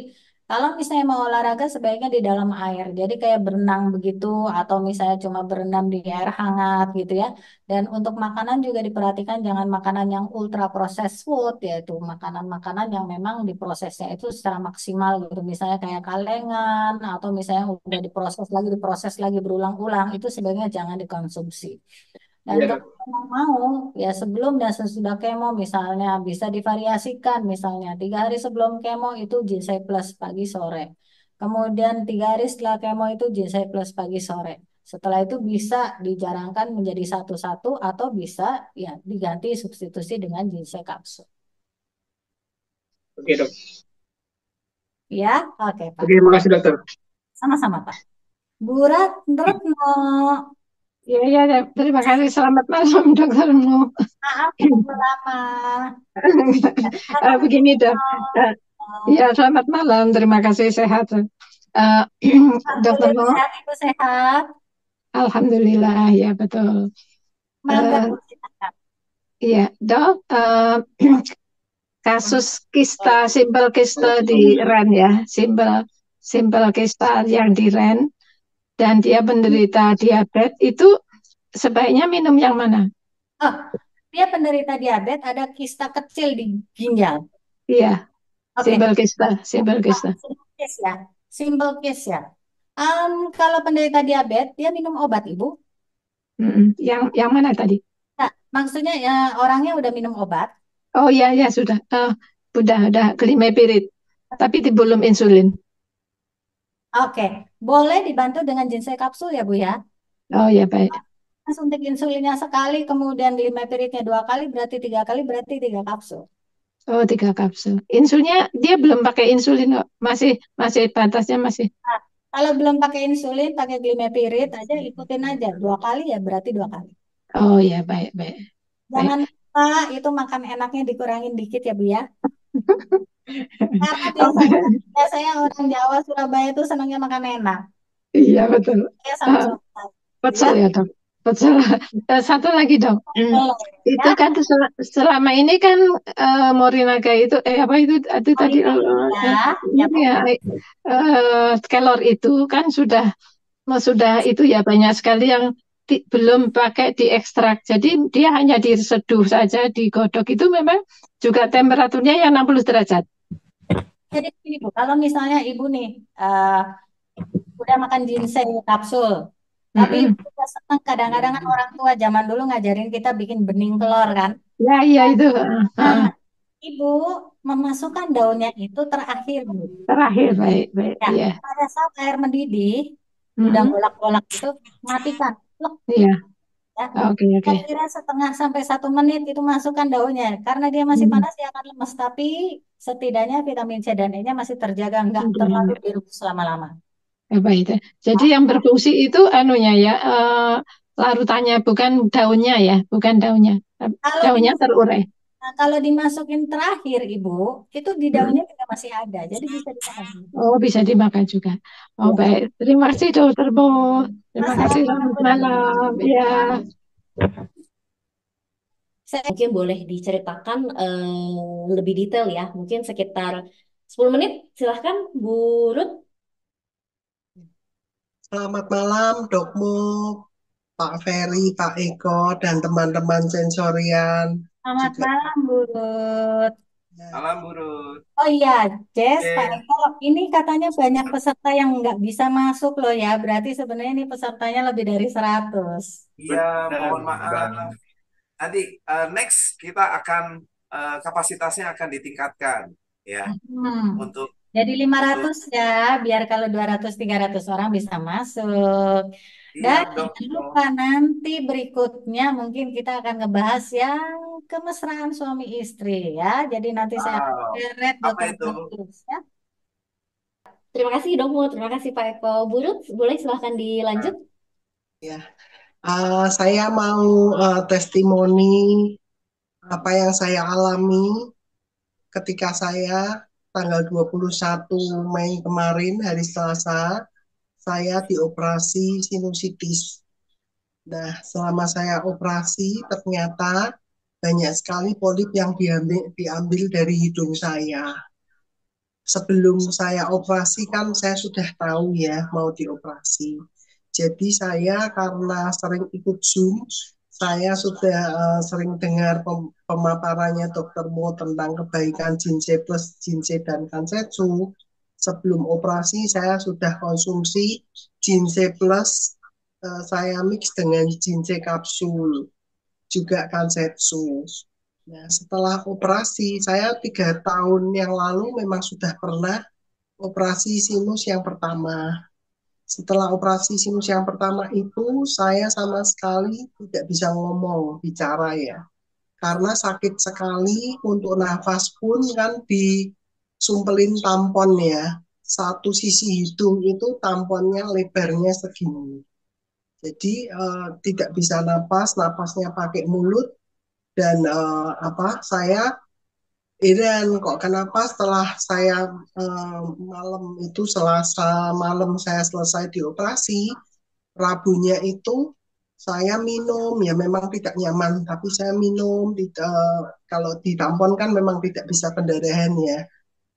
kalau misalnya mau olahraga sebaiknya di dalam air. Jadi kayak berenang begitu atau misalnya cuma berendam di air hangat gitu ya. Dan untuk makanan juga diperhatikan jangan makanan yang ultra processed food yaitu makanan-makanan yang memang diprosesnya itu secara maksimal gitu. Misalnya kayak kalengan atau misalnya udah diproses lagi berulang-ulang itu sebaiknya jangan dikonsumsi. Dan Iya, kalau dok. memang mau, ya sebelum dan sesudah kemo misalnya bisa divariasikan. Misalnya 3 hari sebelum kemo itu Ginseng plus pagi sore. Kemudian 3 hari setelah kemo itu Ginseng plus pagi sore. Setelah itu bisa dijarangkan menjadi satu-satu atau bisa ya diganti substitusi dengan ginseng kapsul. Oke, dok. Ya, oke Pak. Oke, makasih dokter. Sama-sama Pak. Bu Retno, Ya, ya, ya. Terima kasih. Selamat malam, doktermu. maaf menunggu lama. Selamat Begini, dok. Eh, malam. ya, selamat malam. Terima kasih, sehat. Eh, Alhamdulillah doktermu, sehat, Ibu sehat. alhamdulillah, ya betul. Mangga Eh, Bu, silakan. ya, dok. Kasus kista, simpel kista di REN ya, simpel simpel kista yang di REN dan dia penderita diabetes itu sebaiknya minum yang mana? Oh, dia penderita diabetes, ada kista kecil di ginjal. Iya, Oke. simpel kista, simpel kista. case ya, simple case ya. Kalau penderita diabetes, dia minum obat, Ibu. Yang mana tadi? Nah, maksudnya ya orangnya udah minum obat. Oh ya ya sudah. Udah Glimepiride. Tapi belum insulin. Oke, boleh dibantu dengan ginseng kapsul ya, Bu ya. Oh ya baik. Suntik insulinnya sekali, kemudian glimepiridnya 2 kali, berarti 3 kapsul. Oh 3 kapsul. Insulnya dia belum pakai insulin kok. Masih masih batasnya masih. Nah, kalau belum pakai insulin, pakai glimepirid aja, ikutin aja 2 kali ya, berarti 2 kali. Oh ya baik baik baik. Jangan lupa itu makan enaknya dikurangin dikit ya, Bu ya. Karena Oh, biasanya orang Jawa Surabaya itu senangnya makan enak. iya betul. Ya sama Ah, suami saya, betul ya. ya dok. Betul. Satu lagi dok. Boleh, Itu ya. kan selama ini kan Morinaga itu apa itu tadi Ya, ya, Bu. ya kelor itu kan sudah itu ya banyak sekali yang belum pakai diekstrak. Jadi dia hanya diseduh saja, digodok itu memang juga temperaturnya yang 60 derajat. Jadi gini, Bu, kalau misalnya Ibu nih udah makan ginseng kapsul, tapi Mm-mm. Ibu juga senang kadang-kadang kan orang tua zaman dulu ngajarin kita bikin bening kelor kan. Ya, iya itu. Nah, Ibu memasukkan daunnya itu terakhir, Bu. Terakhir, baik, baik. Ya, Iya. pada saat air mendidih, udah Mm-mm. golak-golak itu, matikan. Loh, Iya, ya. oke, oke. Kira-kira setengah sampai 1 menit itu masukkan daunnya. Karena dia masih Hmm. panas, dia akan lemes. Tapi setidaknya vitamin C dan E-nya masih terjaga, nggak terlalu Udah. direbus lama-lama. Ya, baik. Jadi yang berfungsi itu anunya ya, larutannya, bukan daunnya ya, bukan daunnya. Kalau Daunnya dimasuk, terurai. nah, kalau dimasukin terakhir, Ibu, itu di daunnya Mm-mm. juga masih ada. Jadi bisa dimakan. Oh, bisa dimakan juga. Oh, Ya. baik. Terima kasih, Dokter Bo. Terima kasih, Masalah selamat malam. Ya. saya Mungkin boleh diceritakan lebih detail ya, mungkin sekitar 10 menit. Silahkan Bu Ruth. Selamat malam, Dokmu, Pak Ferry, Pak Eko, dan teman-teman sensorian. Selamat Juga malam, Bu Ruth. Malam Burut. Oh iya, Jess, Pak Oke. Eko, ini katanya banyak peserta yang nggak bisa masuk loh ya. Berarti sebenarnya ini pesertanya lebih dari 100. Iya, mohon maaf. Nanti next kita akan kapasitasnya akan ditingkatkan ya untuk Jadi 500 ya, biar kalau 200-300 orang bisa masuk. Dan siap dok. jangan lupa nanti berikutnya mungkin kita akan ngebahas yang kemesraan suami istri ya. Jadi nanti saya akan Wow. share Apa Dokter itu? Bagus ya. Terima kasih Dok Mu, terima kasih Pak Eko. Bu Ruth, boleh silahkan dilanjut. ya. Saya mau testimoni apa yang saya alami ketika saya tanggal 21 Mei kemarin, hari Selasa, saya dioperasi sinusitis. Nah, selama saya operasi, ternyata banyak sekali polip yang diambil dari hidung saya. Sebelum saya operasi kan saya sudah tahu ya mau dioperasi. Jadi saya karena sering ikut Zoom, saya sudah sering dengar pemaparannya Dr. Mo tentang kebaikan Jinse Plus, Jinse dan Kansetsu. Sebelum operasi saya sudah konsumsi Jinse Plus, saya mix dengan Jinse kapsul, juga Kansetsu. Nah, setelah operasi, saya 3 tahun yang lalu memang sudah pernah operasi sinus yang pertama. Setelah operasi sinus yang pertama itu, saya sama sekali tidak bisa ngomong, bicara ya. Karena sakit sekali, untuk nafas pun kan disumpelin tampon ya. Satu sisi hidung itu tamponnya lebarnya segini. Jadi tidak bisa napas, napasnya pakai mulut. Dan saya Iren, kok kenapa setelah saya malam itu Selasa malam saya selesai dioperasi, Rabunya itu saya minum, ya memang tidak nyaman, tapi saya minum, tidak, kalau ditampon kan memang tidak bisa pendarahan ya.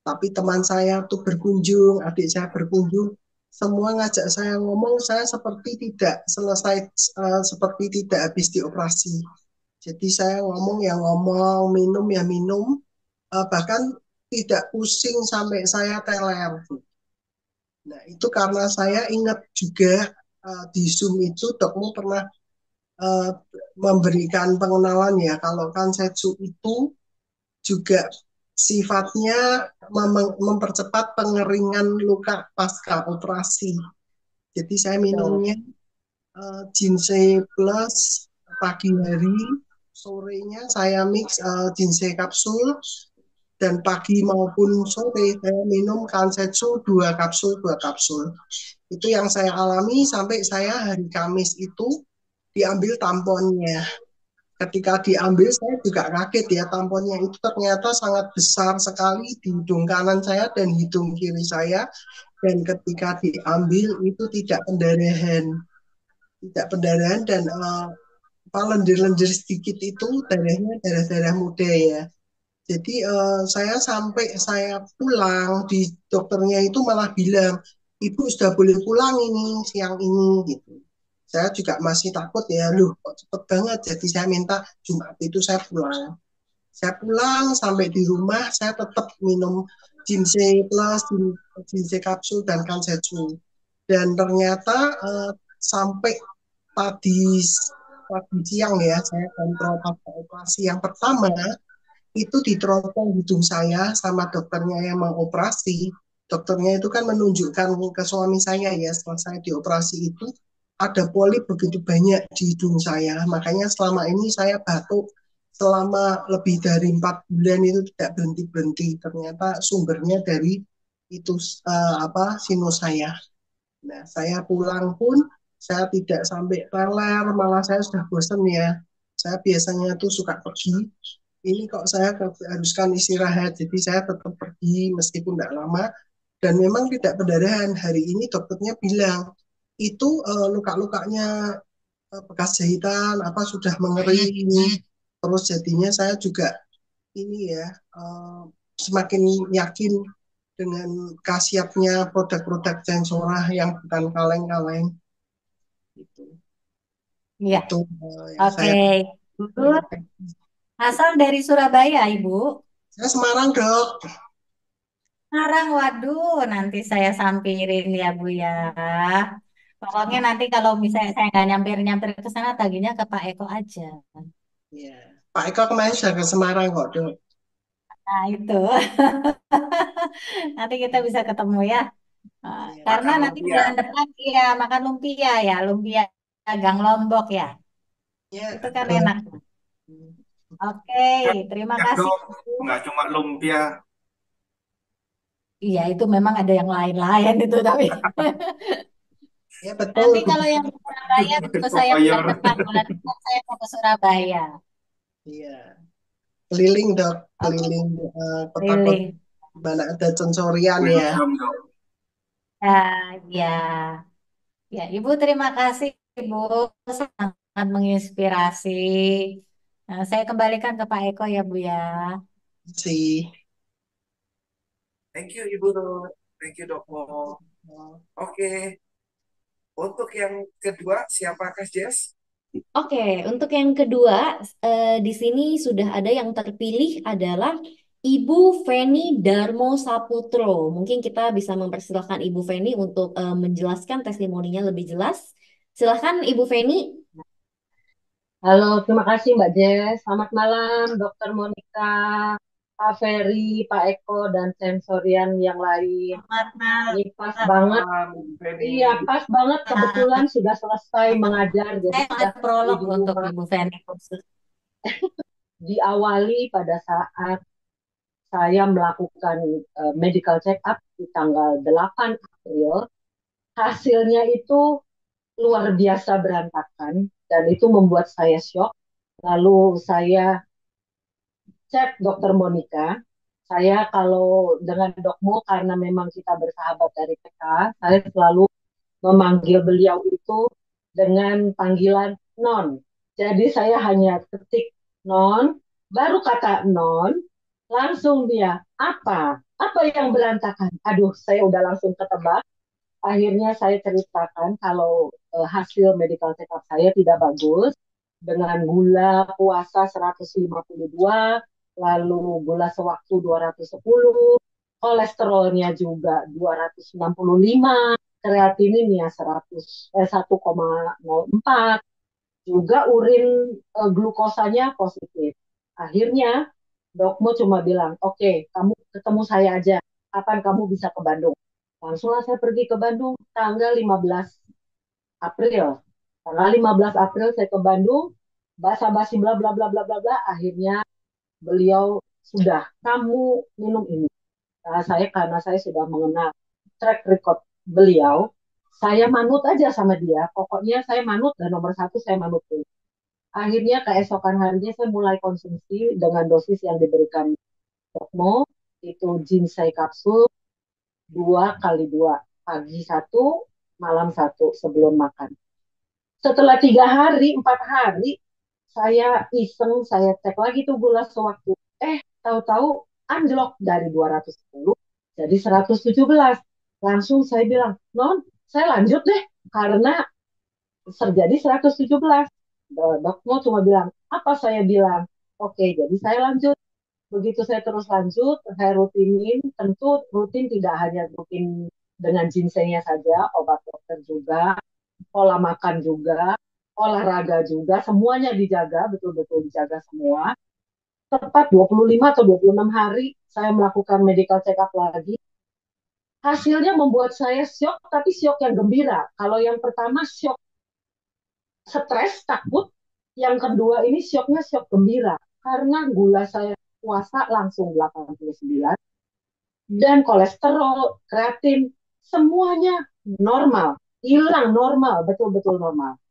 Tapi teman saya tuh berkunjung, adik saya berkunjung, semua ngajak saya ngomong, saya seperti tidak selesai, seperti tidak habis dioperasi. Jadi saya ngomong ya ngomong, minum ya minum, bahkan tidak pusing sampai saya teler. Nah, itu karena saya ingat juga di Zoom itu dokmu pernah eh, memberikan pengenalan ya kalau kansetsu itu juga sifatnya mempercepat pengeringan luka pasca operasi. Jadi saya Betul. minumnya ginseng plus pagi hari, sorenya saya mix ginseng kapsul, dan pagi maupun sore saya minum kansetsu 2 kapsul. Itu yang saya alami sampai saya hari Kamis itu diambil tamponnya. Ketika diambil saya juga kaget ya, tamponnya itu ternyata sangat besar sekali di hidung kanan saya dan hidung kiri saya, dan ketika diambil itu tidak pendarahan dan lendir-lendir sedikit itu darahnya darah-darah muda ya. Jadi saya sampai saya pulang di dokternya itu malah bilang, ibu sudah boleh pulang ini siang ini gitu. Saya juga masih takut ya, loh kok cepet banget. Jadi saya minta Jumat itu saya pulang. Saya pulang sampai di rumah saya tetap minum ginseng plus, ginseng kapsul dan kansetsu. Dan ternyata sampai tadi tadi siang ya saya kontrol pasca operasi yang pertama itu diteropong hidung saya sama dokternya yang mengoperasi. Dokternya itu kan menunjukkan ke suami saya ya setelah saya dioperasi itu ada polip begitu banyak di hidung saya. Makanya selama ini saya batuk selama lebih dari 4 bulan itu tidak berhenti-berhenti. Ternyata sumbernya dari itu sinus saya. Nah, saya pulang pun saya tidak sampai teler, malah saya sudah bosan ya. Saya biasanya tuh suka pergi, ini kok saya haruskan istirahat, jadi saya tetap pergi meskipun tidak lama, dan memang tidak pendarahan. Hari ini dokternya bilang, itu luka-lukanya bekas jahitan, sudah mengering, terus jadinya saya juga ini ya, semakin yakin dengan khasiatnya produk-produk Sensora yang bukan kaleng-kaleng. Itu, Iya, itu yang oke. saya Ibu terima kasih. asal dari Surabaya, Ibu. Saya Semarang, Dok. Sekarang, waduh, nanti saya sampirin ya, Bu ya. Pokoknya nanti kalau misalnya saya nggak nyamper-nyamper ke sana, taginya ke Pak Eko aja. Ya. Pak Eko kemarin sudah ke Semarang kok, Dok. Nah, itu. Nanti kita bisa ketemu ya. Iya. Karena Makan nanti lumpia. bulan depan ya makan lumpia ya, lumpia Gang Lombok ya. Ya, Itu kan betul. enak. Oke, terima Ya kasih, dong, Bu. nggak cuma lumpia. Iya, itu memang ada yang lain-lain itu tapi Ya, betul. nanti kalau yang di Surabaya tunggu saya Koyor. bulan depan saya mau ke Surabaya. Iya. Keliling, Dok. Keliling kota-kota Keliling. di mana ada censorian ya. Wisdom dong. Ya, ya, ya, Ibu terima kasih, Ibu sangat menginspirasi. Nah, saya kembalikan ke Pak Eko ya, Bu ya. Si. Thank you Ibu Ruth. Thank you Dok Mo. Oke, untuk yang kedua siapakah Jess? Oke, untuk yang kedua, di sini sudah ada yang terpilih adalah Ibu Feni Darmo Saputro. Mungkin kita bisa mempersilahkan Ibu Feni untuk menjelaskan testimoninya lebih jelas. Silahkan Ibu Feni. Halo, terima kasih Mbak Jess. Selamat malam, Dokter Monica, Pak Ferry, Pak Eko, dan sensorian yang lain. Selamat malam. Ini pas banget, Malam Feni. iya pas banget kebetulan sudah selesai mengajar, jadi Saya sudah ada kembali prolog di untuk rumah. Ibu Feni khusus. Diawali pada saat saya melakukan medical check-up di tanggal 8 April. Hasilnya itu luar biasa berantakan, dan itu membuat saya shock. Lalu saya cek Dokter Monica. Saya kalau dengan Dokmo karena memang kita bersahabat dari TK, saya selalu memanggil beliau itu dengan panggilan Non. Jadi saya hanya ketik Non, baru kata Non, langsung dia apa? Apa yang berantakan? Aduh, saya udah langsung ketebak. Akhirnya saya ceritakan kalau hasil medical check up saya tidak bagus dengan gula puasa 152, lalu gula sewaktu 210, kolesterolnya juga 265, kreatininnya 1,04, juga urin glukosanya positif. Akhirnya Dokmo cuma bilang, oke, kamu ketemu saya aja. Kapan kamu bisa ke Bandung? Langsunglah saya pergi ke Bandung tanggal 15 April. Tanggal 15 April saya ke Bandung, basa-basi bla bla bla bla bla bla. Akhirnya beliau sudah, kamu minum ini. Nah, saya karena saya sudah mengenal track record beliau, saya manut aja sama dia. Pokoknya saya manut dan nomor satu saya manut dulu. Akhirnya keesokan harinya saya mulai konsumsi dengan dosis yang diberikan Dokmo, itu ginseng kapsul 2 kali 2, pagi satu, malam satu sebelum makan. Setelah 3 hari, 4 hari, saya iseng, saya cek lagi tuh gula sewaktu. Tahu-tahu anjlok dari 210 jadi 117. Langsung saya bilang, non, saya lanjut deh, karena terjadi 117. Dokter cuma bilang, apa saya bilang? Oke, jadi saya lanjut. Begitu saya terus lanjut, saya rutinin, tentu rutin tidak hanya rutin dengan ginsengnya saja, obat dokter juga, pola makan juga, olahraga juga, semuanya dijaga, betul-betul dijaga semua. Tepat 25 atau 26 hari saya melakukan medical check up lagi. Hasilnya membuat saya syok, tapi syok yang gembira. Kalau yang pertama syok stres, takut. Yang kedua ini syoknya syok gembira. Karena gula saya puasa langsung 89. Dan kolesterol, kreatin, semuanya normal. Hilang normal, betul-betul normal.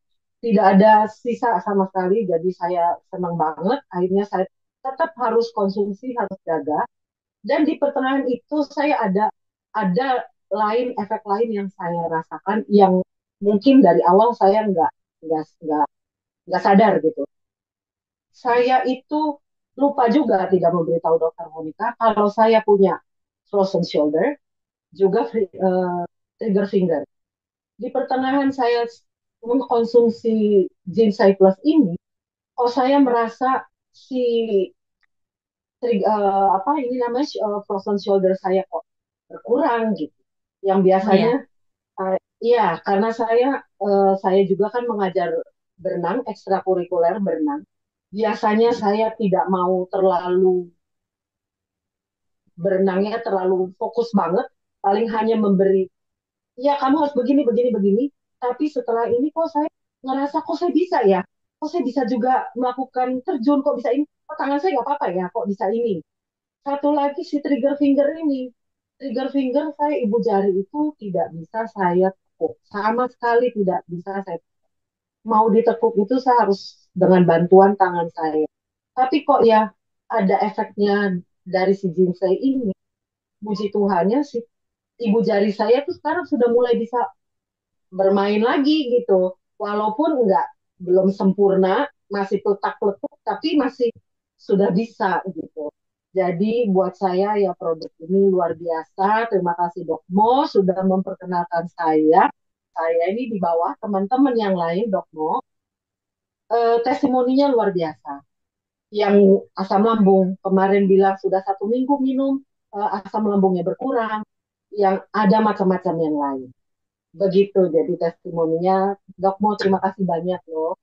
Tidak ada sisa sama sekali, jadi saya senang banget. Akhirnya saya tetap harus konsumsi, harus jaga. Dan di pertengahan itu saya ada lain efek lain yang saya rasakan yang mungkin dari awal saya nggak nggak nggak sadar gitu. Saya itu lupa juga tidak memberitahu dokter Monica kalau saya punya frozen shoulder juga trigger finger. Di pertengahan saya mengkonsumsi ginseng plus ini, saya merasa si apa ini namanya frozen shoulder saya kok berkurang gitu. Yang Oh ya, biasanya iya, karena saya juga kan mengajar berenang, ekstrakurikuler berenang. Biasanya saya tidak mau terlalu berenangnya terlalu fokus banget, paling hanya memberi, ya kamu harus begini, begini, begini. Tapi setelah ini kok saya ngerasa kok saya bisa ya, kok saya bisa juga melakukan terjun, kok bisa ini, kok tangan saya nggak apa-apa ya, kok bisa ini. Satu lagi si trigger finger ini. Trigger finger saya ibu jari itu tidak bisa saya tekuk. Sama sekali tidak bisa saya tekuk. Mau ditekuk itu saya harus dengan bantuan tangan saya. Tapi kok ya ada efeknya dari si ginseng ini. Puji Tuhannya si ibu jari saya tuh sekarang sudah mulai bisa bermain lagi gitu. Walaupun enggak belum sempurna, masih peletak-peletuk, tapi masih sudah bisa gitu. Jadi buat saya ya produk ini luar biasa. Terima kasih Dokmo sudah memperkenalkan saya. Saya ini di bawah teman-teman yang lain Dokmo. Testimoninya luar biasa. Yang asam lambung kemarin bilang sudah 1 minggu minum, asam lambungnya berkurang. Yang ada macam-macam yang lain. Begitu jadi testimoninya. Dokmo terima kasih banyak loh.